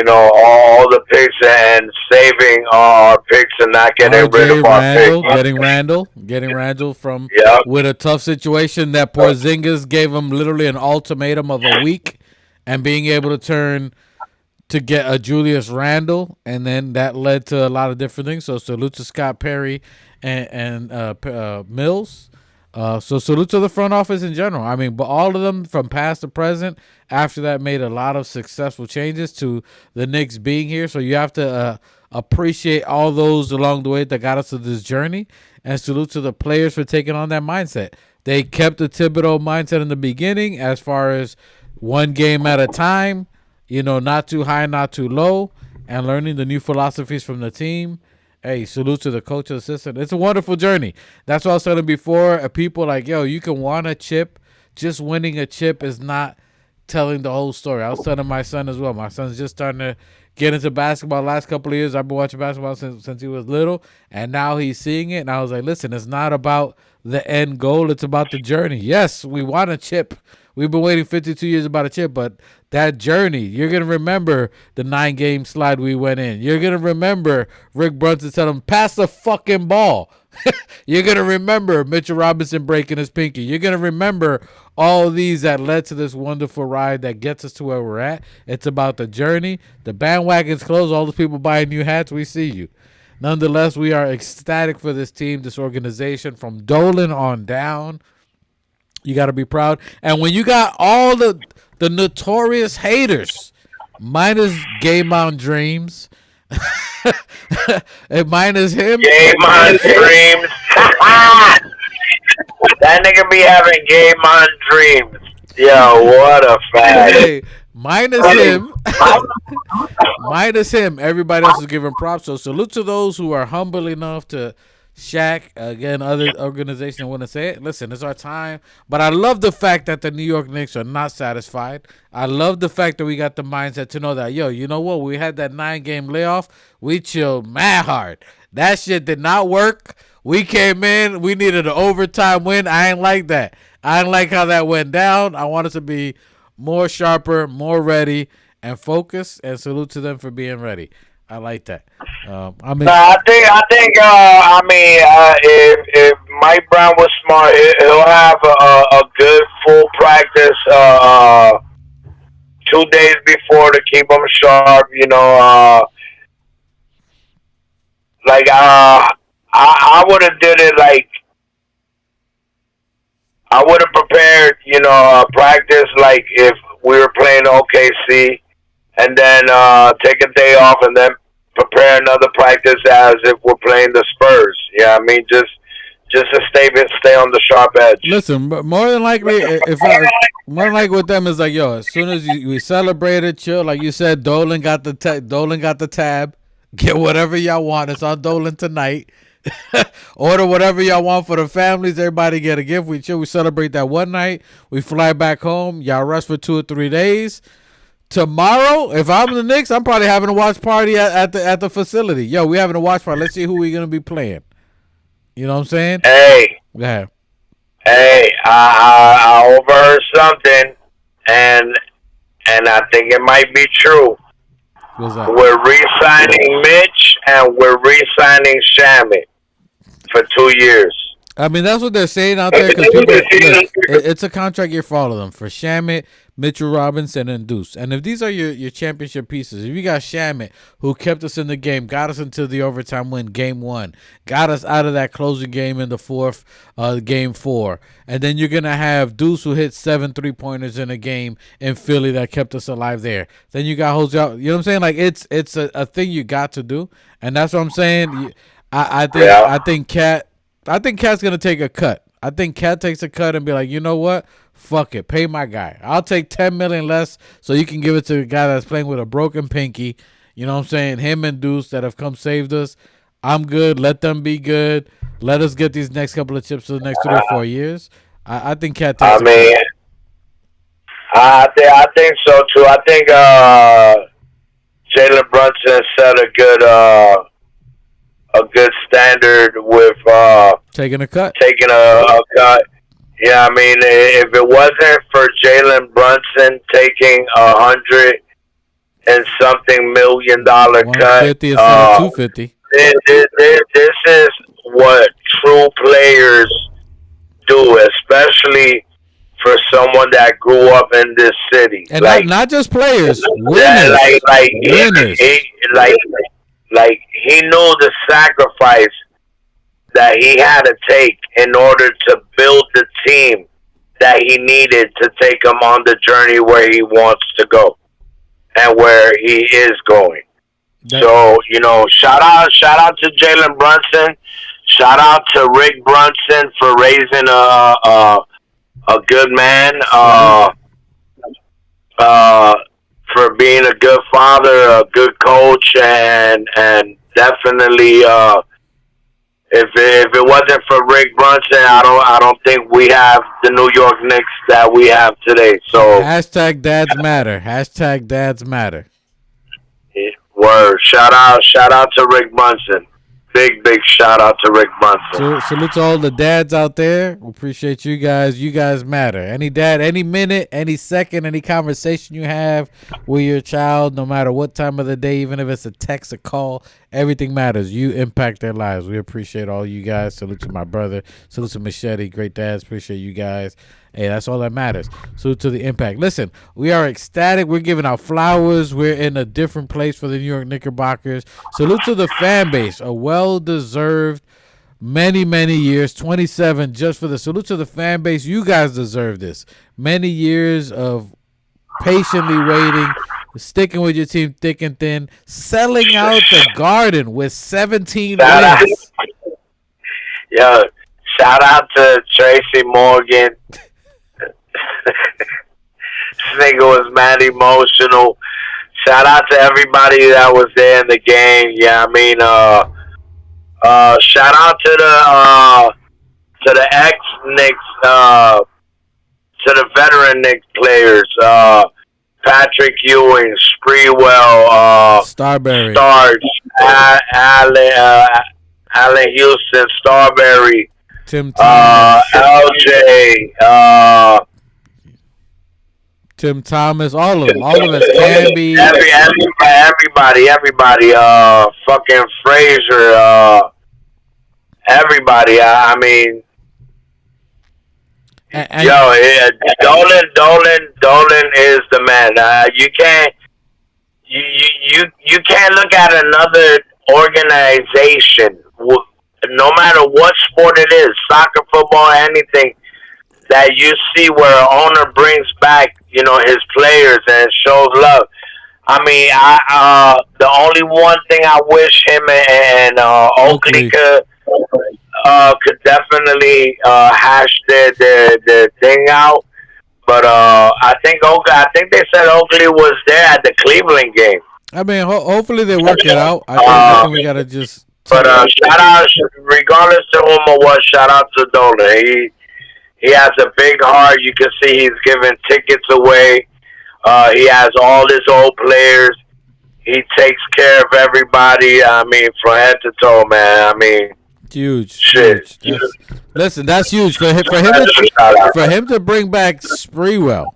all the picks and saving our picks and not getting rid of our picks. Getting Randall from with a tough situation that Porzingis gave him literally an ultimatum of a week, and being able to turn to get a Julius Randle, and then that led to a lot of different things. So salute to Scott Perry and Mills. So salute to the front office in general. I mean, but all of them from past to present after that made a lot of successful changes to the Knicks being here. So you have to appreciate all those along the way that got us to this journey, and salute to the players for taking on that mindset. They kept the Thibodeau mindset in the beginning as far as one game at a time, not too high, not too low, and learning the new philosophies from the team. Hey, salute to the coach and assistant. It's a wonderful journey. That's what I was saying before. People like, you can want a chip. Just winning a chip is not telling the whole story. I was telling my son as well. My son's just starting to get into basketball the last couple of years. I've been watching basketball since he was little, and now he's seeing it. And I was like, listen, it's not about the end goal. It's about the journey. Yes, we want a chip. We've been waiting 52 years about a chip, but that journey, you're going to remember the 9-game slide we went in. You're going to remember Rick Brunson telling him, pass the fucking ball. You're going to remember Mitchell Robinson breaking his pinky. You're going to remember all these that led to this wonderful ride that gets us to where we're at. It's about the journey. The bandwagon's closed. All the people buying new hats, we see you. Nonetheless, we are ecstatic for this team, this organization, from Dolan on down. You got to be proud. And when you got all the notorious haters, minus Game On Dreams, and minus him. Game On Dreams. That nigga be having Game On Dreams. Yo, what a fact. Hey, minus him, everybody else is giving props. So salute to those who are humble enough to Shaq, again, other organizations want to say it. Listen, it's our time. But I love the fact that the New York Knicks are not satisfied. I love the fact that we got the mindset to know that, you know what? We had that 9-game layoff. We chilled mad hard. That shit did not work. We came in. We needed an overtime win. I ain't like that. I didn't like how that went down. I wanted to be more sharper, more ready, and focused. And salute to them for being ready. I like that. I think. If Mike Brown was smart, he'll have a good full practice 2 days before to keep him sharp. I would have did it like I would have prepared. Practice like if we were playing OKC, and then take a day off, and then prepare another practice as if we're playing the Spurs. Yeah, I mean, just to stay on the sharp edge. Listen, more than likely, more than likely with them is like, as soon as we celebrated, chill, like you said, Dolan got the tab. Get whatever y'all want. It's on Dolan tonight. Order whatever y'all want for the families. Everybody get a gift. We chill. We celebrate that one night. We fly back home. Y'all rest for 2 or 3 days. Tomorrow, if I'm the Knicks, I'm probably having a watch party at the facility. We having a watch party. Let's see who we're gonna be playing. You know what I'm saying? Hey, yeah. Hey, I overheard something, and I think it might be true. What's that? We're re-signing Mitch and we're re-signing Shamit for 2 years. I mean, that's what they're saying out there because people look. It's a contract year for all of them for Shamit, Mitchell Robinson, and Deuce. And if these are your championship pieces, if you got Shamit who kept us in the game, got us into the overtime win, game 1, got us out of that closing game in the fourth, game 4, and then you're gonna have Deuce who hit 7 3-pointers in a game in Philly that kept us alive there. Then you got Jose. You know what I'm saying? Like it's a thing you got to do, and that's what I'm saying. I think Cat's gonna take a cut. I think Cat takes a cut and be like, you know what? Fuck it, pay my guy. I'll take $10 million less so you can give it to a guy that's playing with a broken pinky. You know what I'm saying? Him and Deuce that have come saved us. I'm good. Let them be good. Let us get these next couple of chips for the next 3 or 4 years. I think Cat takes. I think so too. I think Jalen Brunson set a good standard with taking a cut. A cut. Yeah, I mean, if it wasn't for Jalen Brunson taking $100 and something $million cut, 150 instead of 250. This is what true players do, especially for someone that grew up in this city. And like, not just players, winners. Winners. He knew the sacrifice that he had to take in order to build the team that he needed to take him on the journey where he wants to go and where he is going. So, you know, shout out to Jalen Brunson. Shout out to Rick Brunson for raising a good man, for being a good father, a good coach, and definitely, if it wasn't for Rick Brunson, I don't think we have the New York Knicks that we have today. So hashtag dads matter. Hashtag dads matter. Word. Shout out to Rick Brunson. Big shout out to Rick Brunson. Salute to all the dads out there. We appreciate you guys. You guys matter. Any dad, any minute, any second, any conversation you have with your child, no matter what time of the day, even if it's a text, a call, everything matters. You impact their lives. We appreciate all you guys. Salute to my brother. Salute to Machete. Great dads. Appreciate you guys. Hey, that's all that matters. Salute to the impact. Listen, we are ecstatic. We're giving out flowers. We're in a different place for the New York Knickerbockers. Salute to the fan base. A well-deserved many years. 27 just for the salute to the fan base. You guys deserve this. Many years of patiently waiting, sticking with your team thick and thin, selling out the Garden with 17 wins. Yo, shout out to Tracy Morgan. This nigga was mad emotional. Shout out to everybody that was there in the game. Yeah, I mean, shout out to the ex-Knicks, to the veteran Knicks players, Patrick Ewing, Spreewell, Starberry, Allen Houston, Starberry, Tim Thomas, LJ, Tim Thomas, all of us, Canby, everybody, fucking Frazier, everybody. I mean, Dolan is the man. You can't look at another organization, no matter what sport it is, soccer, football, anything, that you see where an owner brings back, you know, his players and shows love. I mean, the only one thing I wish him and Oakley could definitely hash their thing out. But I think they said Oakley was there at the Cleveland game. I mean, hopefully they work it out. I think we gotta just. But shout out, regardless to whom or what, shout out to Dolan. He has a big heart. You can see he's giving tickets away. He has all his old players. He takes care of everybody. I mean, from head to toe, man. I mean, huge. Shit. Listen, that's huge for him to bring back Spreewell.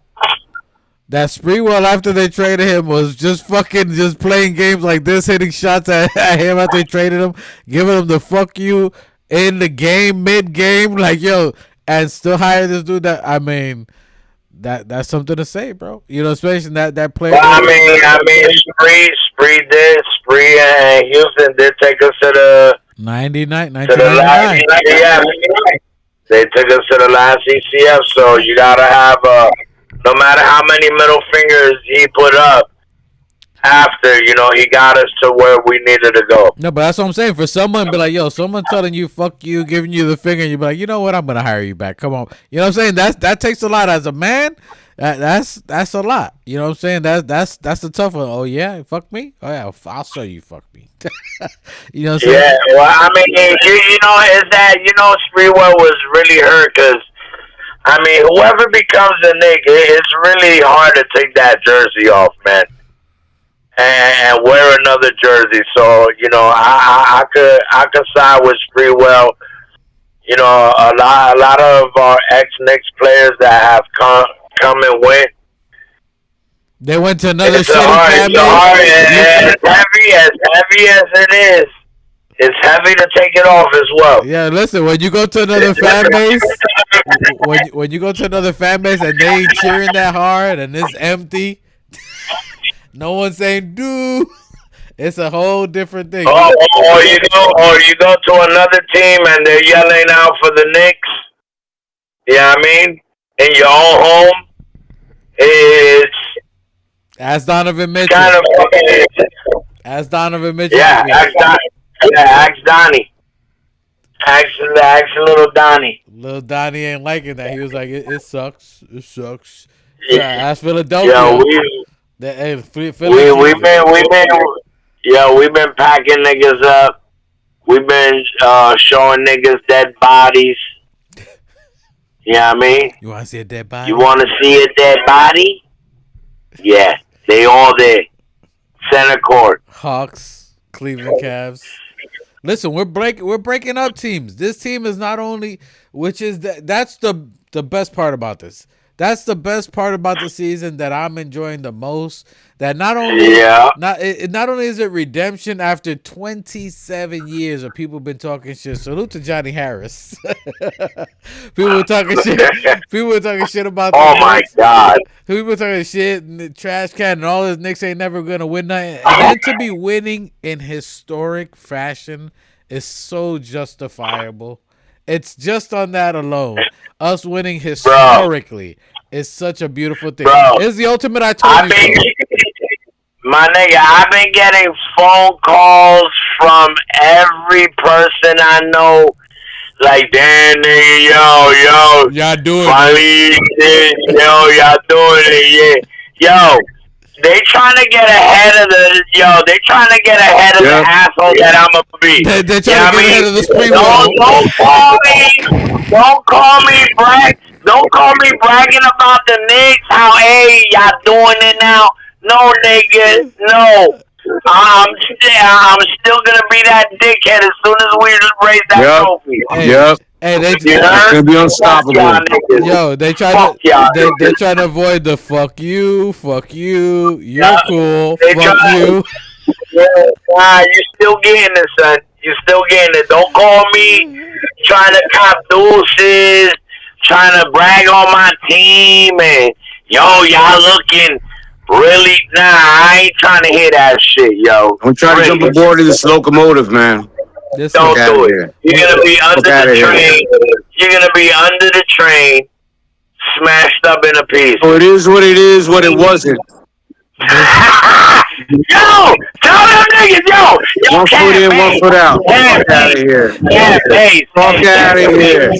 That Spreewell, after they traded him, was just playing games like this, hitting shots at him after they traded him, giving him the fuck you. in the game, mid game, like yo, and still hire this dude. That I mean, that's something to say, bro. You know, especially that player. Well, I mean, Spree and Houston did take us to the 1999. Yeah, they took us to the last ECF. So you gotta have no matter how many middle fingers he put up after, he got us to where we needed to go. No, but that's what I'm saying. For someone be like, yo, someone telling you fuck you, giving you the finger, and you be like, you know what, I'm gonna hire you back. Come on. You know what I'm saying? That takes a lot as a man. That's a lot. You know what I'm saying? That's the tough one. Oh yeah, fuck me. Oh yeah, I'll show you. Fuck me. You know what I'm saying? Yeah. Well, I mean, is that Spreewell was really hurt because I mean, whoever becomes a Knick, it's really hard to take that jersey off, man, and wear another jersey. So I could side with Spreewell. A lot of our ex-Knicks players that have come and went. They went to another It's city. as heavy as it is. It's heavy to take it off as well. Yeah, listen. When you go to another fan base, when you go to another fan base and they ain't cheering that hard and it's empty, no one's saying "dude." It's a whole different thing. Or you go to another team and they're yelling out for the Knicks. Yeah, I mean, in your own home, it's Ask Donovan Mitchell. kind of Ask Donovan Mitchell. yeah. Ask Donnie. Ask little Donnie. Little Donnie ain't liking that. He was like, it sucks. It sucks. Yeah. Ask Philadelphia. Yeah, we've been packing niggas up. We've been showing niggas dead bodies. You know what I mean? You want to see a dead body? You want to see a dead body? Yeah, they all there. Center court. Hawks, Cleveland Cavs. Listen, we're breaking up teams. This team is not only, which is that's the best part about this. That's the best part about the season that I'm enjoying the most. That not only not only is it redemption after 27 years of people been talking shit. Salute to Johnny Harris. People were talking shit. People were talking shit about. Oh my God. People were talking shit and the trash can and all this. Knicks ain't never gonna win nothing. And then to be winning in historic fashion is so justifiable. It's just on that alone. Us winning historically is such a beautiful thing. It's the ultimate I told you so. My nigga, I've been getting phone calls from every person I know. Like, damn, nigga, yo. Y'all doing it. Y'all doing it, yeah. Yo, they trying to get ahead of the the asshole that I'm gonna be. They're trying to get ahead of the spring ball. Don't call me bragging about the Knicks. How y'all doing it now? No, nigga, no. I'm still gonna be that dickhead as soon as we raise that trophy. Hey, it's gonna be unstoppable. Yo, they try to avoid the fuck you, you're cool, fuck you. Nah, you still getting it, son. You still getting it. Don't call me trying to cop deuces, trying to brag on my team, and y'all looking really. Nah, I ain't trying to hear that shit, yo. I'm trying to jump aboard of this locomotive, man. Don't do it. You're gonna be under the train. You're gonna be under the train, smashed up in a piece. Oh, it is what it is. What it wasn't. Yo, tell them niggas, yo. 1 foot in, 1 foot out. Fuck out of here. Fuck out of here.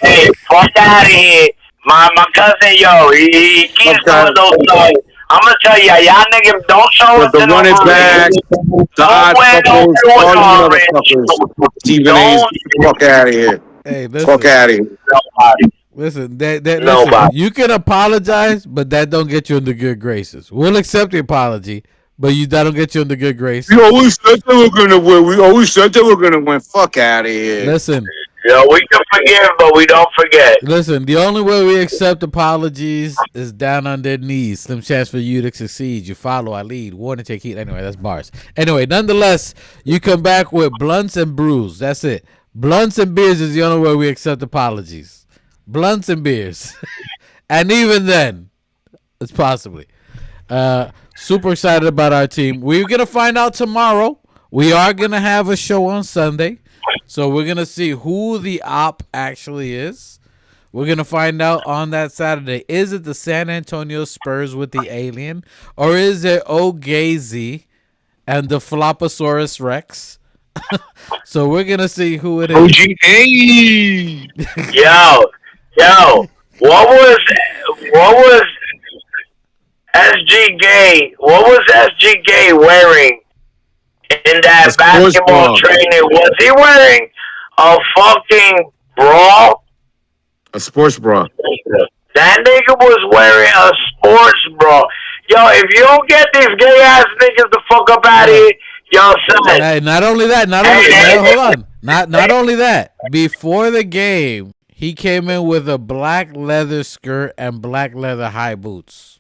Hey, fuck out of here. My cousin, yo, he keeps doing those songs. I'm gonna tell y'all niggas don't show us the running back, the odd couples, all the motherfuckers. Stephen A's, fuck out of here. Hey, listen. Fuck out of here. Listen, listen, you can apologize, but that don't get you in the good graces. We'll accept the apology, but that don't get you in the good graces. We always said that we're gonna win. We always said that we're gonna win. Fuck out of here. Listen. Yo, we can forgive, but we don't forget. Listen, the only way we accept apologies is down on their knees. Slim chance for you to succeed. You follow, I lead. Warn and take heed. Anyway, that's bars. Anyway, nonetheless, you come back with blunts and brews. That's it. Blunts and beers is the only way we accept apologies. Blunts and beers. And even then, it's possibly. Super excited about our team. We're going to find out tomorrow. We are going to have a show on Sunday. So we're going to see who the op actually is. We're going to find out on that Saturday. Is it the San Antonio Spurs with the alien? Or is it O'Gazy and the Floposaurus Rex? So we're going to see who it is. OGA. Yo, what was SG Gay? What was SG Gay wearing in that basketball training? Was he wearing a fucking bra? A sports bra. That nigga was wearing a sports bra. Yo, if you don't get these gay ass niggas the fuck up out of here, yo, son. Hey, not only that. Not only that. Before the game, he came in with a black leather skirt and black leather high boots.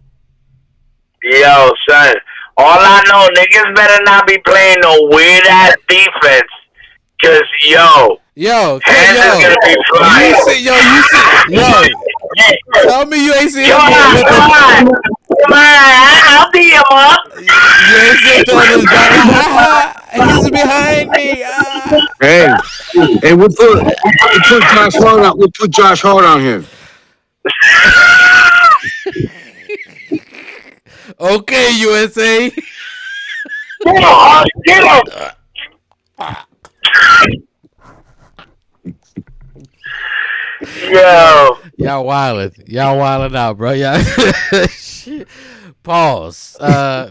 Yo, son. All I know, niggas better not be playing no weird ass defense. Cause yo, hands is gonna be flying. Tell me you ain't seen him. Come on, I'll beat him up. You ain't seen him on his back. He's behind me. Hey, we'll put Josh Hart on. We'll put Josh Hart on here. Okay, USA. Get him. Yo. Y'all wildin' out, bro. Y'all. Pause.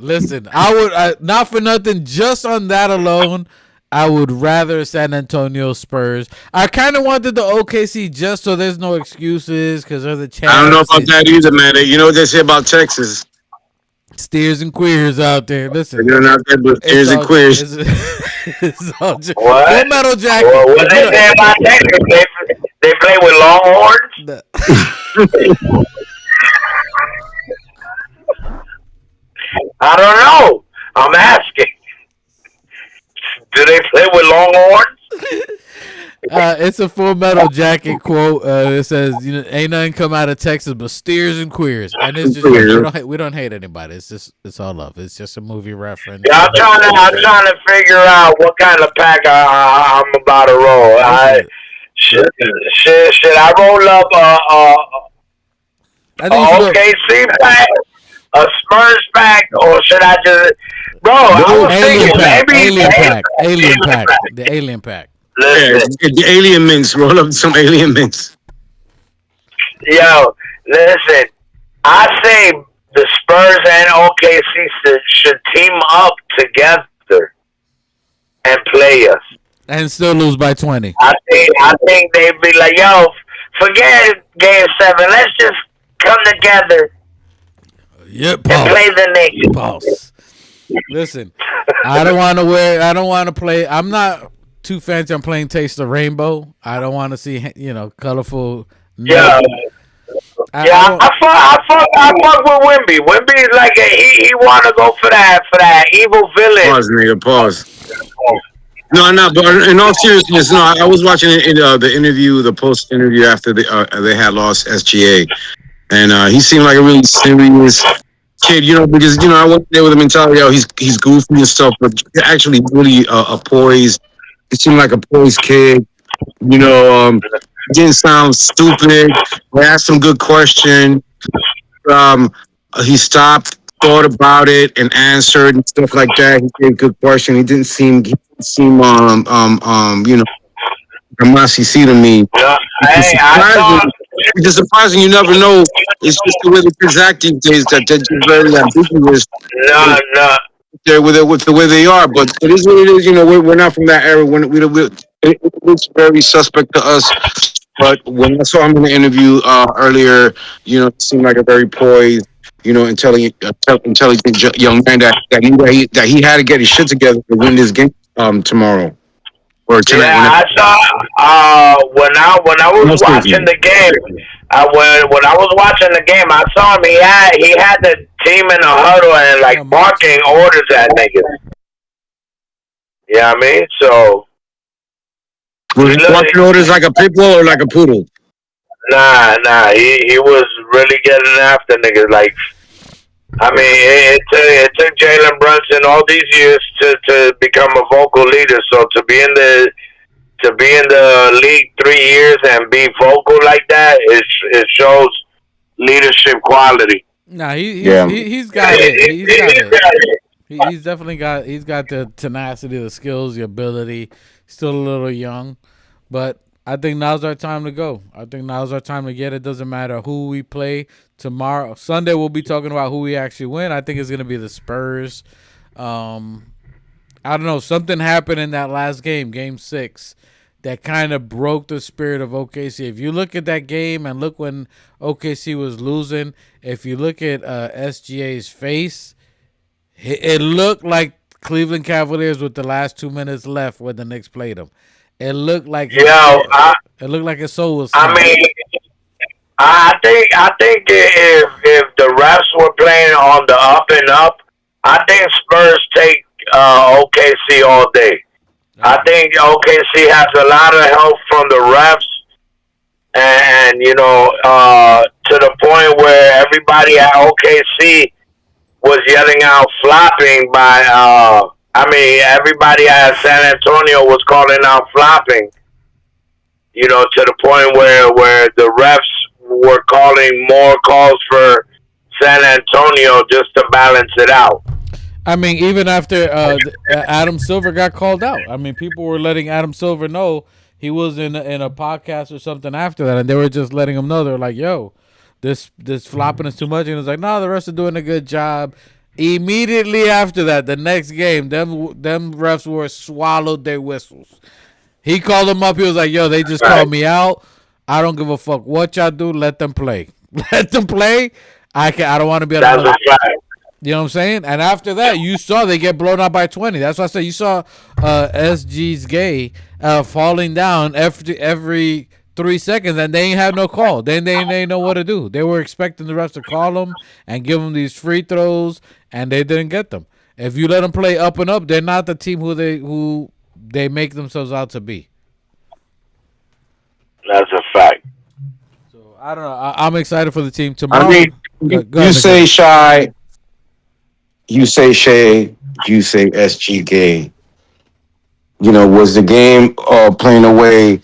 Listen, I would not for nothing. Just on that alone, I would rather San Antonio Spurs. I kind of wanted the OKC just so there's no excuses because of the chance. I don't know about that either, man. You know what they say about Texas? Steers and queers out there. Listen, they're not there, but steers and queers. It's all just what? Full Metal Jacket. What they say about Texas? They play with Longhorns. I don't know. I'm asking. Do they play with Longhorns? It's a Full Metal Jacket quote. It says, ain't nothing come out of Texas but steers and queers. And it's just we don't hate anybody. It's all love. It's just a movie reference. Yeah, I'm trying to figure out what kind of pack I'm about to roll. Should I roll up a OKC pack, a Spurs pack, or should I just? Bro, I was thinking Alien pack. The Alien pack. Listen, the Alien Mints. Roll up some Alien Mints. Yo, listen. I say the Spurs and OKC should team up together and play us. And still lose by 20. I think they'd be like, yo, forget Game 7. Let's just come together and play the Knicks. Pause. Listen, I don't want to play. I'm not too fancy on playing Taste the Rainbow. I don't want to see, colorful. Yeah. I fuck with Wimby. Wimby's like he want to go for that evil villain. Pause, nigga. Pause. No, but in all seriousness, no. I was watching the interview, the post interview after they had lost SGA, and he seemed like a really serious kid, because I went there with a mentality, he's goofy and stuff, but actually really a poised. He seemed like a poised kid, didn't sound stupid. They asked him good question. He stopped, thought about it, and answered and stuff like that. He gave a good question. He didn't seem Kamasi to me. It's just surprising. You never know. It's just the way the kids act these days that they're just very ambiguous. No. They're with the way they are, but it is what it is. We're not from that era. It looks very suspect to us. But when I saw him in the interview earlier, it seemed like a very poised, intelligent young man that he had to get his shit together to win this game tomorrow. Or tonight. Yeah, I saw when I was watching the game. When I was watching the game, I saw him. He had the team in a huddle and barking orders at niggas. Yeah, I mean, so Was he barking orders like a pit bull or like a poodle? Nah. He was really getting after niggas. Like, I mean, it took Jalen Brunson all these years to become a vocal leader. So to be in the league 3 years and be vocal like that, it shows leadership quality. Nah, he's got it. He's got it. He's definitely got the tenacity, the skills, the ability. Still a little young, but I think now's our time to go. I think now's our time to get it. Doesn't matter who we play tomorrow. Sunday we'll be talking about who we actually win. I think it's gonna be the Spurs. I don't know. Something happened in that last game, Game 6, that kind of broke the spirit of OKC. If you look at that game and look when OKC was losing, if you look at SGA's face, it looked like Cleveland Cavaliers with the last 2 minutes left when the Knicks played them. It looked like it looked like his soul was. I mean, I think if the refs were playing on the up and up, I think Spurs take OKC all day. I think OKC has a lot of help from the refs, and to the point where everybody at OKC was yelling out flopping by. Everybody at San Antonio was calling out flopping. To the point where the refs were calling more calls for San Antonio just to balance it out. I mean, even after Adam Silver got called out, I mean, people were letting Adam Silver know he was in a podcast or something after that, and they were just letting him know. They're like, "Yo, this flopping is too much," and he was like, "No, the rest are doing a good job." Immediately after that, the next game, them refs were swallowed their whistles. He called them up. He was like, "Yo, they just called me out. I don't give a fuck what y'all do. Let them play. Let them play. I don't want to be able to." You know what I'm saying? And after that, you saw they get blown out by 20. That's why I said you saw SG's gay falling down every 3 seconds, and they ain't have no call. Then they ain't know what to do. They were expecting the refs to call them and give them these free throws, and they didn't get them. If you let them play up and up, they're not the team who they make themselves out to be. That's a fact. So I don't know. I'm excited for the team tomorrow. I mean, you say Shy, you say Shay, you say SG gay. Was the game playing away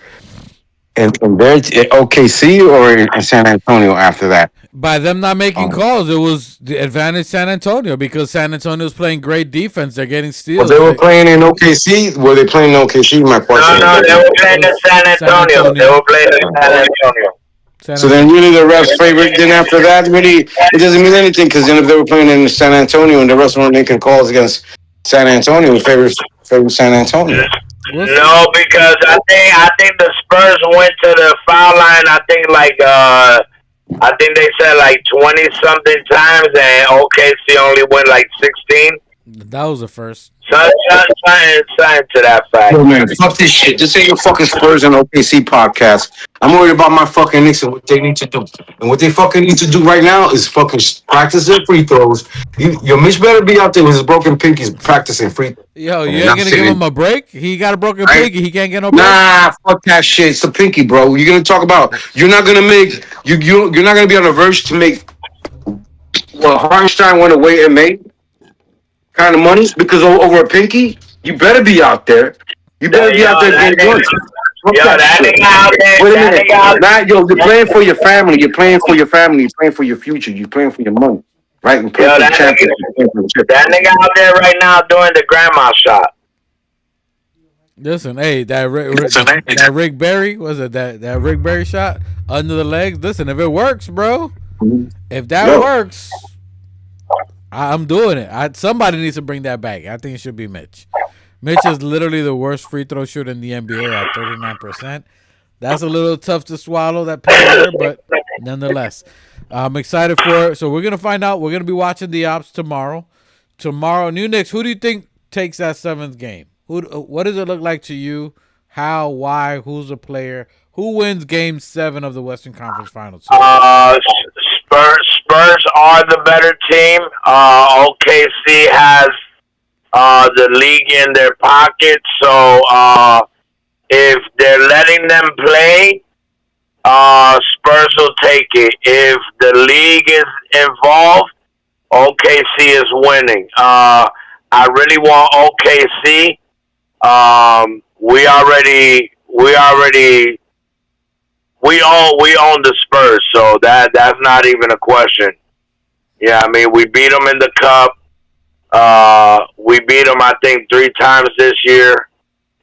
in their OKC or in San Antonio after that? By them not making calls, it was the advantage San Antonio because San Antonio was playing great defense. They're getting steals. Well, they were playing in OKC. Were they playing in OKC? My question. No, they were playing in San Antonio. They were playing in San Antonio. So then, really, the refs' favorite. Then after that, really, it doesn't mean anything because then if they were playing in San Antonio and the refs weren't making calls against San Antonio, favorite San Antonio. No, because I think the Spurs went to the foul line. I think they said like 20 something times, and OKC only went like 16. That was the first. Something to that fact. Yo, man, fuck this shit. This ain't your fucking Spurs and OKC podcast. I'm worried about my fucking Knicks and what they need to do. And what they fucking need to do right now is fucking practice their free throws. Yo, Mitch better be out there with his broken pinkies practicing free throws. Yo, you ain't gonna give him a break? He got a broken pinky. He can't get no break. Nah, fuck that shit. It's the pinky, bro. You're gonna talk about. You're not gonna make. You're not gonna be on the verge to make. Well, Hartenstein went away and made kind of money because over a pinky. You better be out there. You better be out there getting points. That nigga out there. Wait a minute. You're playing for your family. You're playing for your family. You're playing for your future. You're playing for your money. Right? And playing for the championship. That nigga out there right now doing the grandma shot. Listen, hey, that Rick Barry, was it that Rick Barry shot under the legs? Listen, if it works, bro, if that works, I'm doing it. Somebody needs to bring that back. I think it should be Mitch. Mitch is literally the worst free throw shooter in the NBA at 39%. That's a little tough to swallow, that player, but nonetheless, I'm excited for it. So we're going to find out. We're going to be watching the Ops tomorrow. Tomorrow, New Knicks, who do you think takes that 7th game? What does it look like to you? How, why, who's the player? Who wins Game 7 of the Western Conference Finals? Spurs are the better team. OKC has the league in their pocket, so If they're letting them play, Spurs will take it. If the league is involved, OKC is winning. I really want OKC. We own the Spurs, so that's not even a question. Yeah, I mean, we beat them in the cup. We beat them, I think, 3 times this year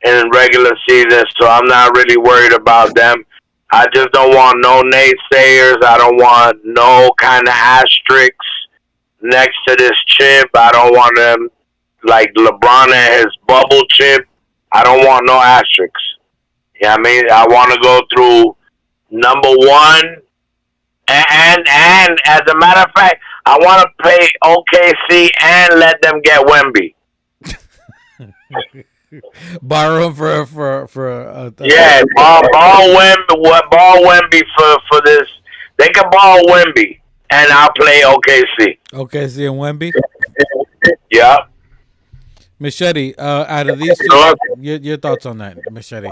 in regular season, so I'm not really worried about them. I just don't want no naysayers. I don't want no kind of asterisks next to this chip. I don't want them like LeBron and his bubble chip. I don't want no asterisks. Yeah, I mean, I want to go through number one, and as a matter of fact, I want to play OKC and let them get Wemby. Borrow for Yeah, ball Wemby for this. They can ball Wemby, and I'll play OKC. OKC and Wemby. Yeah. Machete, out of these two, your thoughts on that, Machete?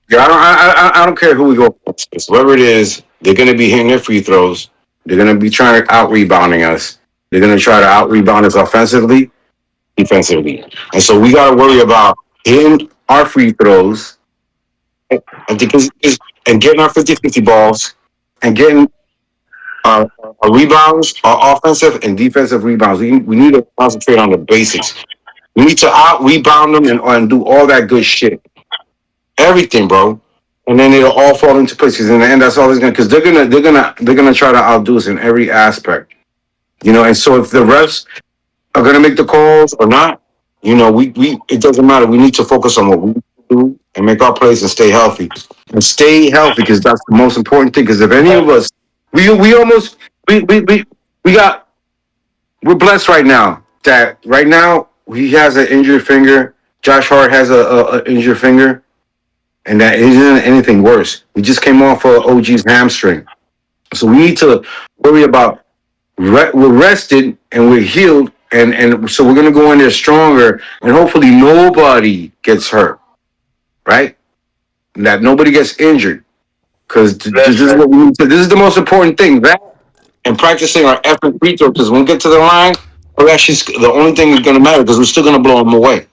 Yeah, I don't care who we go against. Whoever it is, they're going to be hitting their free throws. They're going to be trying to out-rebounding us. They're going to try to out-rebound us offensively, defensively. And so we got to worry about hitting our free throws and getting our 50-50 balls and getting our rebounds, our offensive and defensive rebounds. We need to concentrate on the basics. We need to out-rebound them and do all that good shit. Everything, bro. And then it'll all fall into place. Because in the end, that's all it's gonna. Because they're gonna try to outdo us in every aspect, And so if the refs are gonna make the calls or not, we it doesn't matter. We need to focus on what we do and make our plays and stay healthy. And stay healthy because that's the most important thing. Because if any of us, we're blessed right now. That right now he has an injured finger. Josh Hart has a injured finger. And that isn't anything worse. We just came off of OG's hamstring. So we need to worry about we're rested and we're healed. And so we're going to go in there stronger. And hopefully nobody gets hurt. Right? And that nobody gets injured. Because this is what we need to. This is the most important thing. That and practicing our effort free throw. Because when we get to the line, actually the only thing that's going to matter because we're still going to blow them away.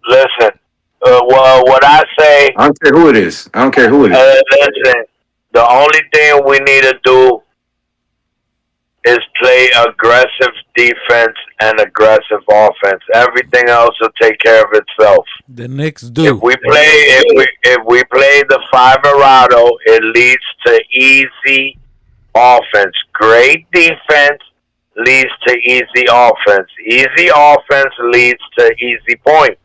Listen. Well, what I say... I don't care who it is. Listen, the only thing we need to do is play aggressive defense and aggressive offense. Everything else will take care of itself. The Knicks do. If we play the Fiverado, it leads to easy offense. Great defense leads to easy offense. Easy offense leads to easy points.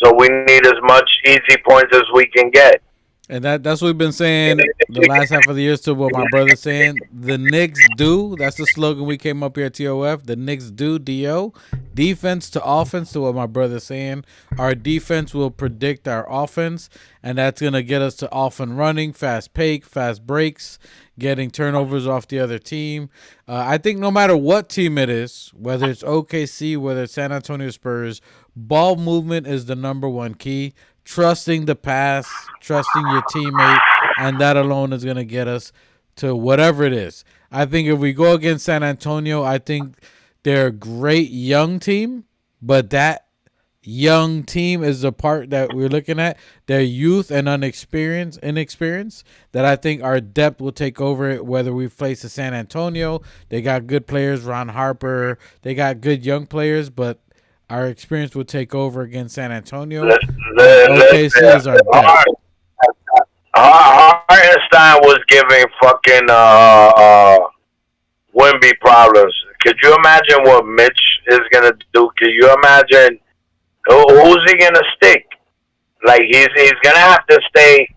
So we need as much easy points as we can get. And that's what we've been saying the last half of the year to what my brother's saying. The Knicks do. That's the slogan we came up here at TOF. The Knicks do, D-O. Defense to offense to what my brother's saying. Our defense will predict our offense, and that's going to get us to off and running, fast pace, fast breaks, getting turnovers off the other team. I think no matter what team it is, whether it's OKC, whether it's San Antonio Spurs, ball movement is the number one key. Trusting the pass, trusting your teammate, and that alone is going to get us to whatever it is. I think if we go against San Antonio, I think they're a great young team, but that young team is the part that we're looking at. Their youth and inexperience, that I think our depth will take over it, whether we face a San Antonio. They got good players, Ron Harper. They got good young players, but our experience will take over against San Antonio. OKC is our depth. Hartenstein was giving fucking Wemby problems. Could you imagine what Mitch is gonna do? Could you imagine who's he gonna stick? Like he's gonna have to stay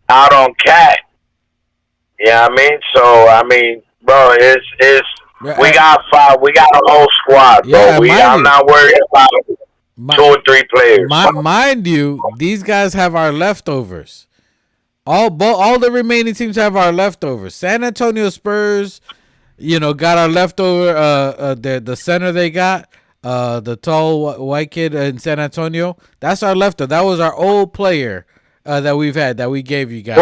out on Cat. Yeah, I mean, bro, we got 5. We got a whole squad, bro. I'm not worried about 2 or 3 players. Mind you, these guys have our leftovers. All the remaining teams have our leftovers. San Antonio Spurs, got our leftover. The center they got. the tall white kid in San Antonio. That's our leftover. That was our old player that we've had that we gave you guys.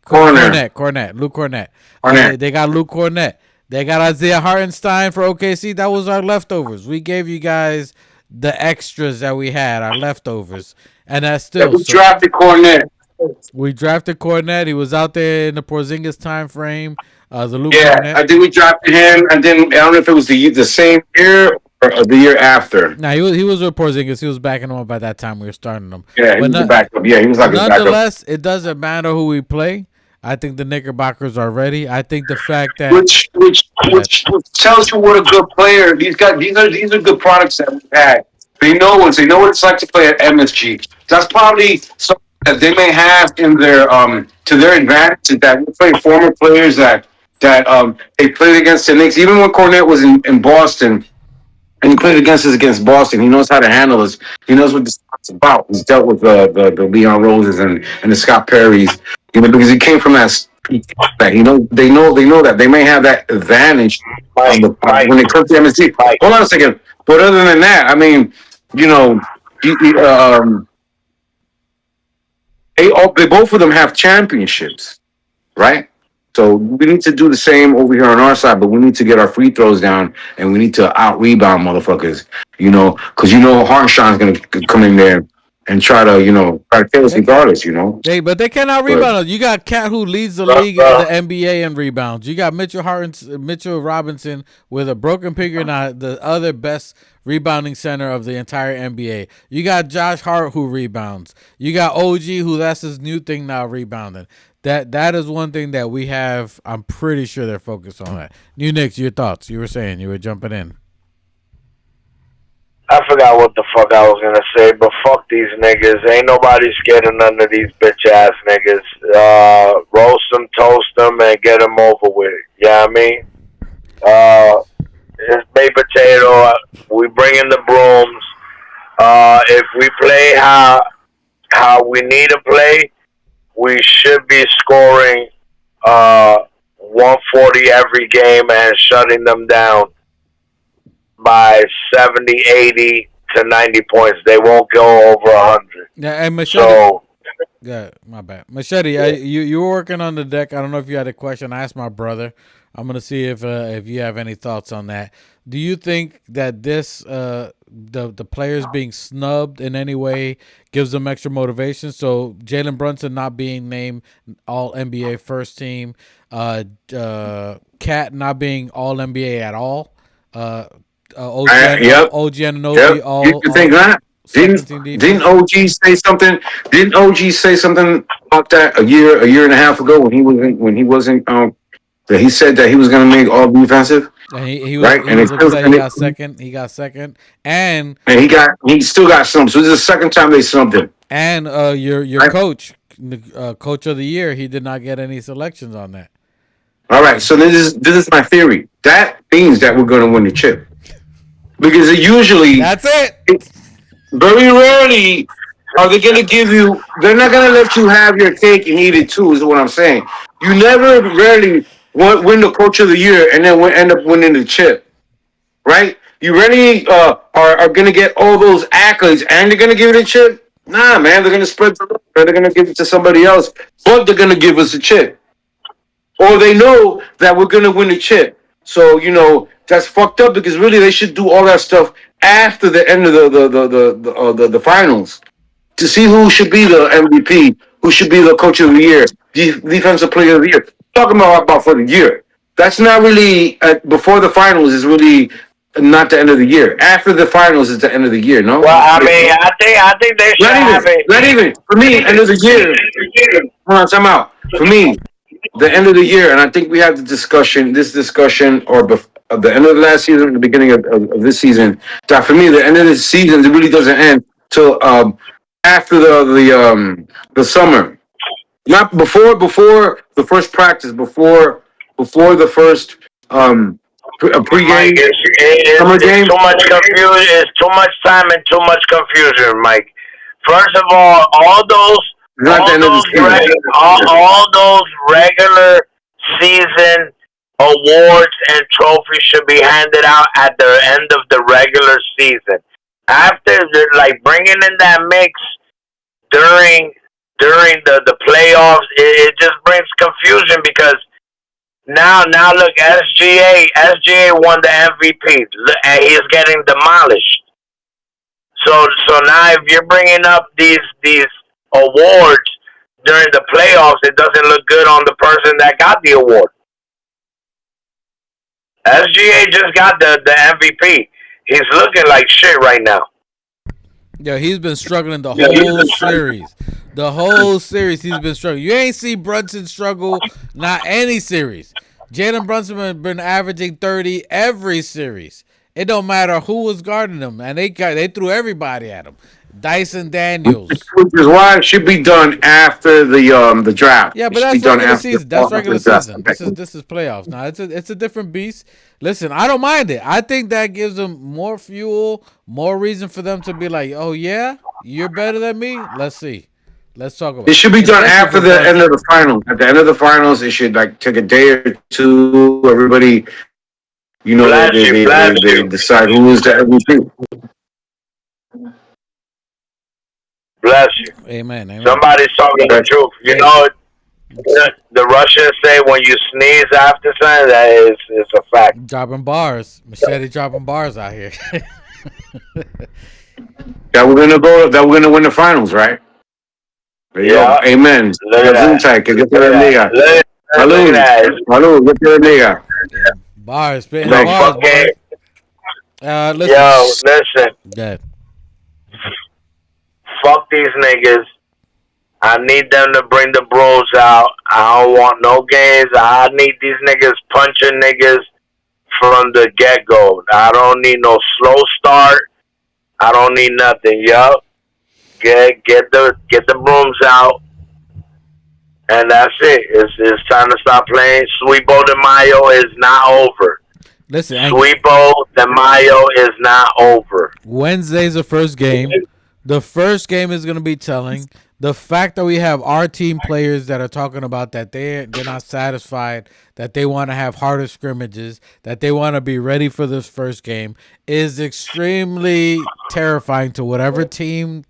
Cornette, Luke Cornette. They got Luke Cornette. They got Isaiah Hartenstein for OKC. That was our leftovers. We gave you guys the extras that we had, our leftovers, and that's still. We drafted Cornette. We drafted Cornette. He was out there in the Porzingis time frame. The Luke Yeah, Cornette. I think we drafted him, and then I don't know if it was the same year or the year after. Nah, he was with Porzingis. He was backing him up at that time we were starting him. Yeah, he was a backup. Yeah, he was like a backup. Nonetheless, it doesn't matter who we play. I think the Knickerbockers are ready. I think the fact that which tells you what a good player these are good products that we've had. They know what it's like to play at MSG. That's probably something that they may have in their to their advantage, is that we play former players that they played against the Knicks. Even when Cornette was in Boston and he played against Boston, he knows how to handle us. He knows what this is about. He's dealt with the Leon Roses and the Scott Perrys, because he came from that. They know that they may have that advantage when it comes to MSG. Hold on a second. But other than that, I mean, they both of them have championships, right? So we need to do the same over here on our side, but we need to get our free throws down, and we need to out-rebound motherfuckers, because Hartenstein's going to come in there and try to kill us regardless, But they cannot rebound us. You got Cat, who leads the league in the NBA in rebounds. You got Mitchell Robinson with a broken finger, not the other best rebounding center of the entire NBA. You got Josh Hart, who rebounds. You got OG, who that's his new thing now, rebounding. That is one thing that we have. I'm pretty sure they're focused on that. New Knicks, your thoughts? You were saying you were jumping in. I forgot what the fuck I was gonna say, but fuck these niggas. Ain't nobody scared of none of these bitch ass niggas. Roast them, toast them, and get them over with. You know what I mean? It's baked potato. We bring in the brooms. If we play how we need to play, we should be scoring 140 every game and shutting them down by 70, 80 to 90 points. They won't go over 100. Yeah, and Machete. Yeah, my bad. Machete, you were working on the deck. I don't know if you had a question. I asked my brother. I'm gonna see if you have any thoughts on that. Do you think that this the players being snubbed in any way gives them extra motivation? So Jalen Brunson not being named All NBA first team, Cat not being All NBA at all, OG Anunoby all. You think that? Didn't OG say something? Didn't OG say something about that a year and a half ago when he wasn't that he said that he was going to make all defensive? And he was, right, and he got second. He got second, and he still got some. So this is the second time they snubbed him. And your coach of the year, he did not get any selections on that. All right, so this is my theory. That means that we're going to win the chip, because that's it. Very rarely are they going to give you. They're not going to let you have your cake and eat it too. Is what I'm saying. You rarely win the coach of the year and then end up winning the chip, right? You really are going to get all those accolades and they're going to give it a chip? Nah, man, they're going to spread the love. They're going to give it to somebody else, but they're going to give us a chip. Or they know that we're going to win the chip. So, that's fucked up, because really they should do all that stuff after the end of the finals to see who should be the MVP, who should be the coach of the year, defensive player of the year. Talking about for the year. That's not really before the finals is really not the end of the year. After the finals is the end of the year. No. Well, I mean, I think they should have it. Not even for me. End of the year. Hold on, time out. For me, the end of the year, and I think we had this discussion, or the end of the last season, the beginning of this season. That for me, the end of the season, it really doesn't end till after the summer. Not before the first practice, before the first pregame, summer game. Too much confusion. It's too much time and too much confusion, Mike. First of all those regular season awards and trophies should be handed out at the end of the regular season. After like bringing in that mix during the playoffs, it just brings confusion because now look, SGA won the MVP and he's getting demolished. So now if you're bringing up these awards during the playoffs, it doesn't look good on the person that got the award. SGA just got the MVP. He's looking like shit right now. Yeah, he's been struggling the whole series. The whole series he's been struggling. You ain't see Brunson struggle, not any series. Jalen Brunson has been averaging 30 every series. It don't matter who was guarding him, and they threw everybody at him. Dyson Daniels. Which is why it should be done after the draft. Yeah, but that's regular season. That's regular season. This is playoffs. Now it's a different beast. Listen, I don't mind it. I think that gives them more fuel, more reason for them to be like, oh yeah, you're better than me. Let's see. Let's talk about it. It should be done after the end of the finals. At the end of the finals, it should like take a day or two. Everybody, they decide who is the MVP. Bless you. Amen. Somebody's talking the truth. You know, the Russians say when you sneeze after something, that is a fact. Dropping bars. Machete dropping bars out here. That we're gonna win the finals, right? There you go. Amen. Bars, spitting bars. Listen. Yeah. Fuck these niggas. I need them to bring the bros out. I don't want no games. I need these niggas punching niggas from the get-go. I don't need no slow start. I don't need nothing. Yup. Get the brooms out. And that's it. It's time to stop playing. Sweepo de Mayo is not over. Listen, Sweepo de Mayo is not over. Wednesday's the first game. The first game is going to be telling. The fact that we have our team players that are talking about that they're not satisfied, that they want to have harder scrimmages, that they want to be ready for this first game is extremely terrifying to whatever team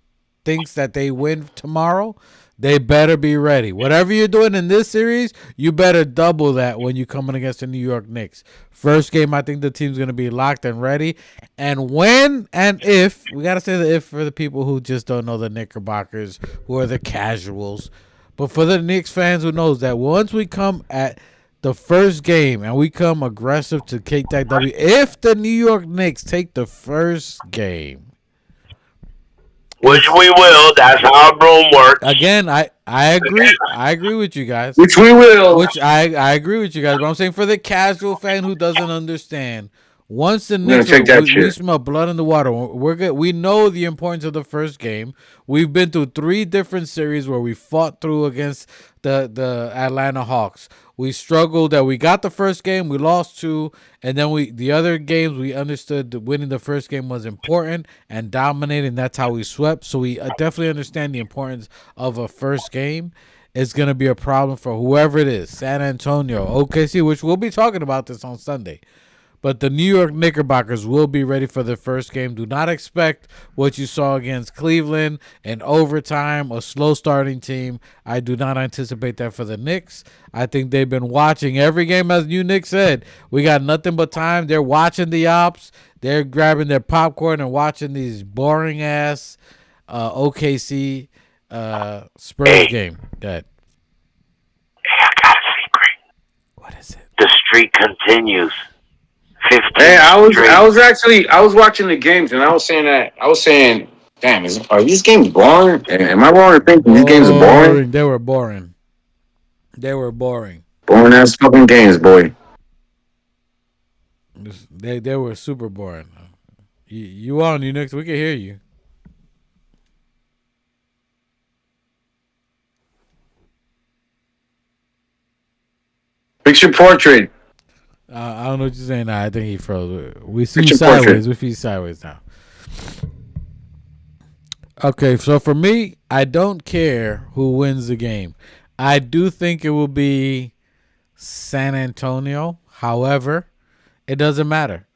thinks that they win tomorrow. They better be ready. Whatever you're doing in this series, you better double that when you're coming against the New York Knicks. First game, I think the team's going to be locked and ready. And when and if, we got to say the if for the people who just don't know the Knickerbockers, who are the casuals. But for the Knicks fans who knows that once we come at the first game and we come aggressive to take that W, if the New York Knicks take the first game, which we will. That's how our broom works. Again, I agree. I agree with you guys. Which we will. Which I agree with you guys. But I'm saying for the casual fan who doesn't understand, once the Knicks we smell blood in the water. We're good. We know the importance of the first game. We've been through 3 different series where we fought through against the Atlanta Hawks. We struggled that we got the first game, we lost 2, and then the other games we understood that winning the first game was important and dominating. That's how we swept. So we definitely understand the importance of a first game. It's going to be a problem for whoever it is, San Antonio, OKC, which we'll be talking about this on Sunday. But the New York Knickerbockers will be ready for the first game. Do not expect what you saw against Cleveland, an overtime, a slow starting team. I do not anticipate that for the Knicks. I think they've been watching every game, as you, Nick, said. We got nothing but time. They're watching the ops. They're grabbing their popcorn and watching these boring-ass OKC Spurs game. Go ahead. Hey, I got a secret. What is it? The streak continues. Hey, I was watching the games and I was saying, damn, are these games boring? Am I wrong in thinking these games are boring? They were boring. Boring ass fucking games, boy. They were super boring. You on, you next? We can hear you. Picture portrait. I don't know what you're saying now. I think he froze. We see you sideways. We see you sideways now. Okay, so for me, I don't care who wins the game. I do think it will be San Antonio. However, it doesn't matter.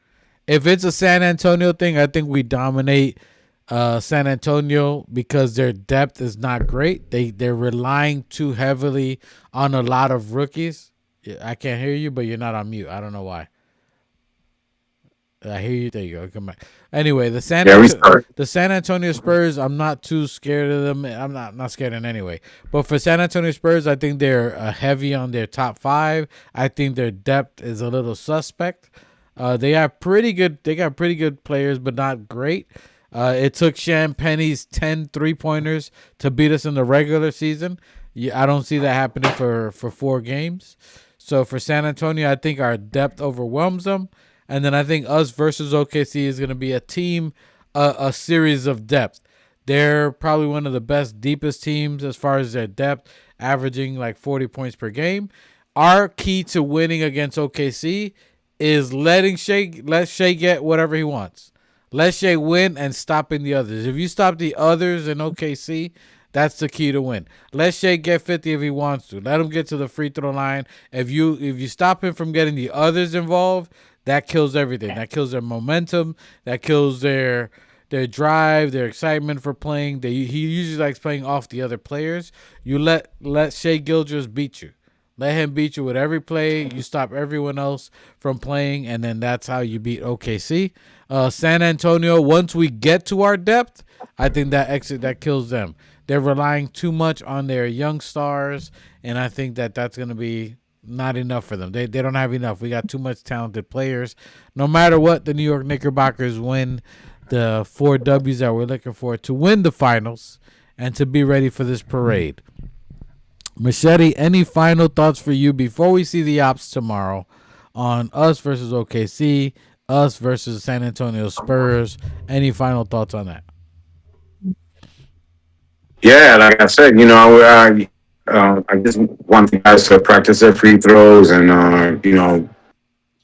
If it's a San Antonio thing, I think we dominate San Antonio because their depth is not great. They're relying too heavily on a lot of rookies. I can't hear you, but you're not on mute. I don't know why. I hear you. There you go. Come back. Anyway, the San Antonio Spurs, I'm not too scared of them. I'm not scared in any way. But for San Antonio Spurs, I think they're heavy on their top 5. I think their depth is a little suspect. They got pretty good players, but not great. It took Champagne's 10 3-pointers to beat us in the regular season. I don't see that happening for 4 games. So for San Antonio, I think our depth overwhelms them. And then I think us versus OKC is going to be a team, a series of depth. They're probably one of the best, deepest teams as far as their depth, averaging like 40 points per game. Our key to winning against OKC is let Shea get whatever he wants. Let Shea win and stopping the others. If you stop the others in OKC, that's the key to win. Let Shea get 50 if he wants to. Let him get to the free throw line. If you stop him from getting the others involved, that kills everything. That kills their momentum. That kills their drive, their excitement for playing. He usually likes playing off the other players. You let Shea Gilgeous beat you. Let him beat you with every play. You stop everyone else from playing, and then that's how you beat OKC. San Antonio, once we get to our depth, I think that kills them. They're relying too much on their young stars, and I think that's going to be not enough for them. They don't have enough. We got too much talented players. No matter what, the New York Knickerbockers win the 4 W's that we're looking for to win the finals and to be ready for this parade. Machete, any final thoughts for you before we see the Ops tomorrow on us versus OKC, us versus San Antonio Spurs? Any final thoughts on that? Yeah, like I said, I just want the guys to practice their free throws and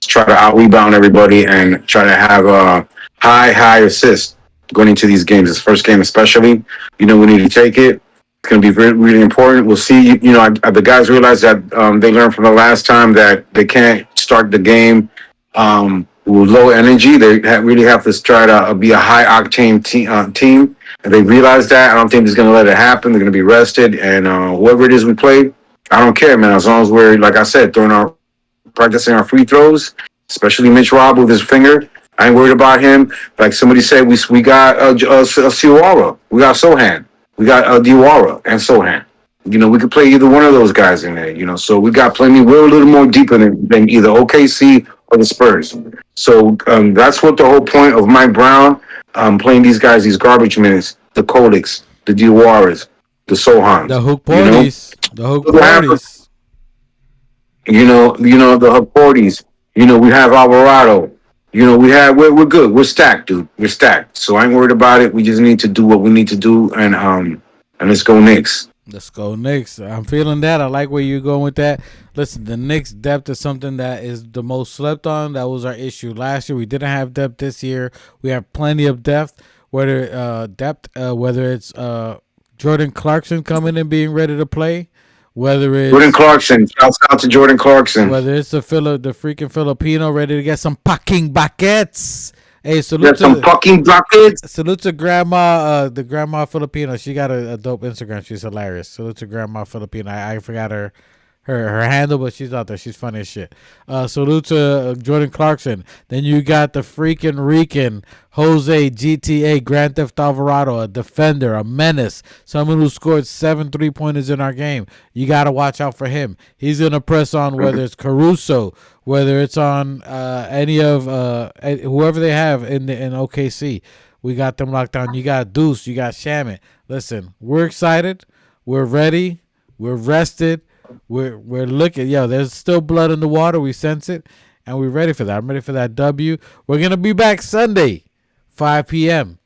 try to out rebound everybody and try to have a high assist going into these games. This first game especially, we need to take it. It's going to be really, really important. We'll see. The guys realize that they learned from the last time that they can't start the game with low energy. They really have to try to be a high octane team. And they realize that. I don't think they're going to let it happen. They're going to be rested. And whoever it is we play, I don't care, man. As long as we're, like I said, practicing our free throws, especially Mitch Robb with his finger. I ain't worried about him. Like somebody said, we got Siwara. We got Sohan. We got Diawara and Sohan. We could play either one of those guys in there, So we got plenty. We're a little more deeper than either OKC or the Spurs. So that's what the whole point of Mike Brown playing these guys, these garbage minutes, the Kodiks, the Diawaras, the Sohans. The Hook Parties. The Hook Parties. The Hook Parties. We have Alvarado. We're good. We're stacked, dude. We're stacked. So I ain't worried about it. We just need to do what we need to do, and let's go Knicks. Let's go Knicks. I'm feeling that. I like where you're going with that. Listen, the Knicks depth is something that is the most slept on. That was our issue last year. We didn't have depth this year. We have plenty of depth. Whether it's Jordan Clarkson coming and being ready to play. Whether it's Jordan Clarkson, shouts out to Jordan Clarkson. Whether it's the freaking Filipino ready to get some fucking buckets. Hey, salute to Grandma, the Grandma Filipino. She got a dope Instagram. She's hilarious. Salute to Grandma Filipino. I forgot her handle, but she's out there. She's funny as shit. Salute to Jordan Clarkson. Then you got the freaking Rican Jose GTA Grand Theft Alvarado, a defender, a menace, someone who scored 7 3-pointers in our game. You got to watch out for him. He's going to press on whether it's Caruso, whether it's on any of whoever they have in OKC. We got them locked down. You got Deuce. You got Shamit. Listen, we're excited. We're ready. We're rested. We're looking. There's still blood in the water. We sense it, and we're ready for that. I'm ready for that W. We're going to be back Sunday, 5 p.m.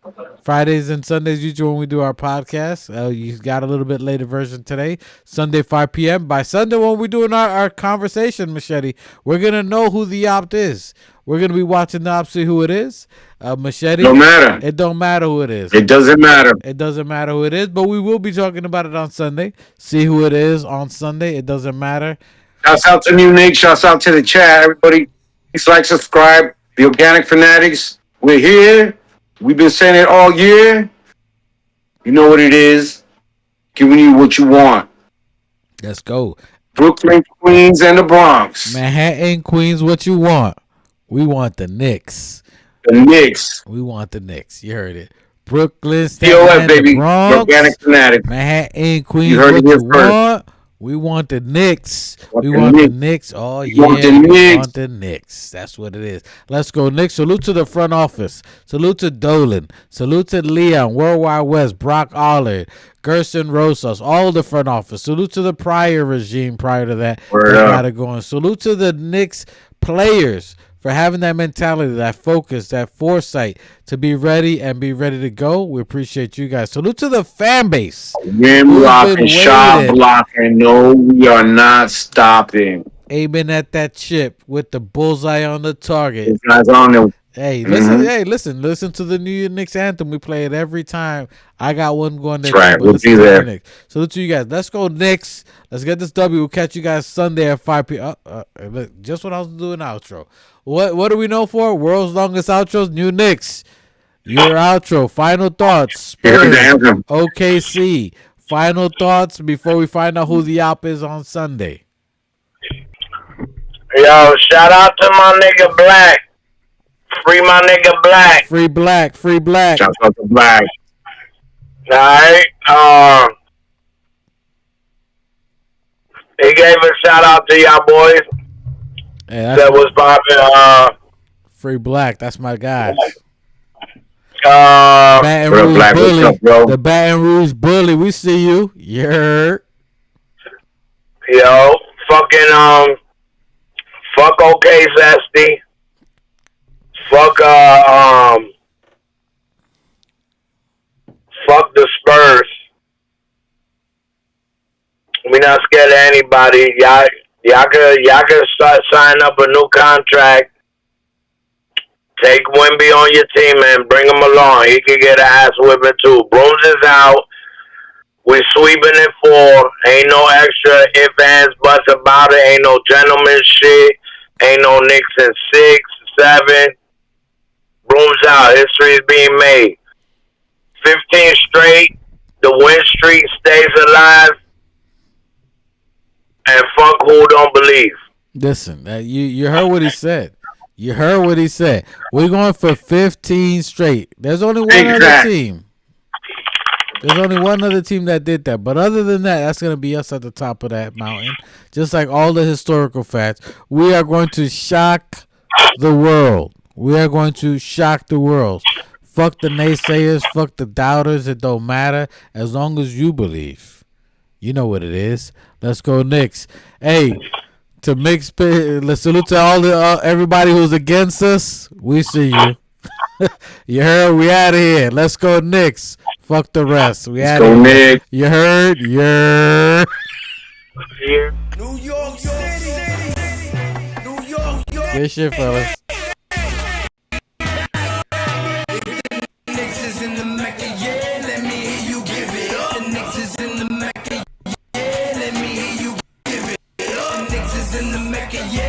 Fridays and Sundays usually when we do our podcast. You got a little bit later version today. Sunday, 5 p.m. By Sunday when we're doing our conversation, Machete, we're going to know who the opt is. We're going to be watching the opt, see who it is. Machete. Don't matter. It don't matter who it is. It doesn't matter. It doesn't matter who it is, but we will be talking about it on Sunday. See who it is on Sunday. It doesn't matter. Shouts out to New Nick. Shouts out to the chat. Everybody, please like, subscribe. The Organic Fanatics. We're here. We've been saying it all year. You know what it is. Giving you what you want. Let's go. Brooklyn, Queens, and the Bronx. Manhattan, Queens, what you want? We want the Knicks. The Knicks. We want the Knicks. You heard it. Brooklyn, POF, baby. the Bronx, Organic Fanatics. Manhattan, Queens, You heard what it here you first. want? We want the Knicks. We the want the Knicks. Knicks. Oh, We yeah. want the We Knicks. want the Knicks. That's what it is. Let's go, Knicks. Salute to the front office. Salute to Dolan. Salute to Leon, Worldwide West, Brock Allard, Gerson Rosas, all the front office. Salute to the prior regime prior to that. Word That up. got it going. Salute to the Knicks players for having that mentality, that focus, that foresight to be ready and be ready to go. We appreciate you guys. Salute to the fan base. Rim Who's rocking, been shot waiting. blocking. No, we are not stopping. Aiming at that chip with the bullseye on the target. These guys on there. Hey, Mhm. listen to the New Year Knicks anthem. We play it every time. I got one going there. That's right. Too, but We'll listen be to the there. Knicks. Salute to you guys. Let's go Knicks. Let's get this W. We'll catch you guys Sunday at 5 p.m. Look, just when I was doing outro. What do we know for? World's longest outros. New Knicks. Your outro. Final thoughts. You heard the Spurs. anthem. OKC. Final thoughts before we find out who the op is on Sunday. Yo, shout out to my nigga Black. Free my nigga Black. Free Black. Free Black. Shouts out to Black. Alright. He gave a shout out to y'all boys Hey, that's that was popping. Free Black. That's my guy. Baton Bro, Rouge Black, what's Bully. up, bro? The Baton Rouge Bully. We see you. You heard. Yo, fucking fuck OK Zesty. Fuck fuck the Spurs. We not scared of anybody. Y'all could start signing up a new contract. Take Wimby on your team and bring him along. He can get an ass whipping too. Brooms is out. We sweeping it 4. Ain't no extra ifs, ands, buts about it. Ain't no gentleman shit. Ain't no Knicks in 6, 7. Brooms out. History is being made. 15 straight. The win streak stays alive. And fuck who don't believe. Listen, you heard what he said. You heard what he said. We're going for 15 straight. There's only one other team. There's only one other team that did that. But other than that, that's going to be us at the top of that mountain. Just like all the historical facts. We are going to shock the world. We are going to shock the world. Fuck the naysayers. Fuck the doubters. It don't matter as long as you believe. You know what it is. Let's go Knicks. Hey, to mix, let's salute to all the everybody who's against us. We see you. You heard? We out of here. Let's go Knicks. Fuck the rest. We out of here. Nick. You heard? Yeah. New York City. New York. Good shit, fellas. Knicks is in the Mecca, yeah, let me hear you give it up. The Knicks is in the Mecca, yeah, let me hear you give it up. The Knicks is in the Mecca, yeah.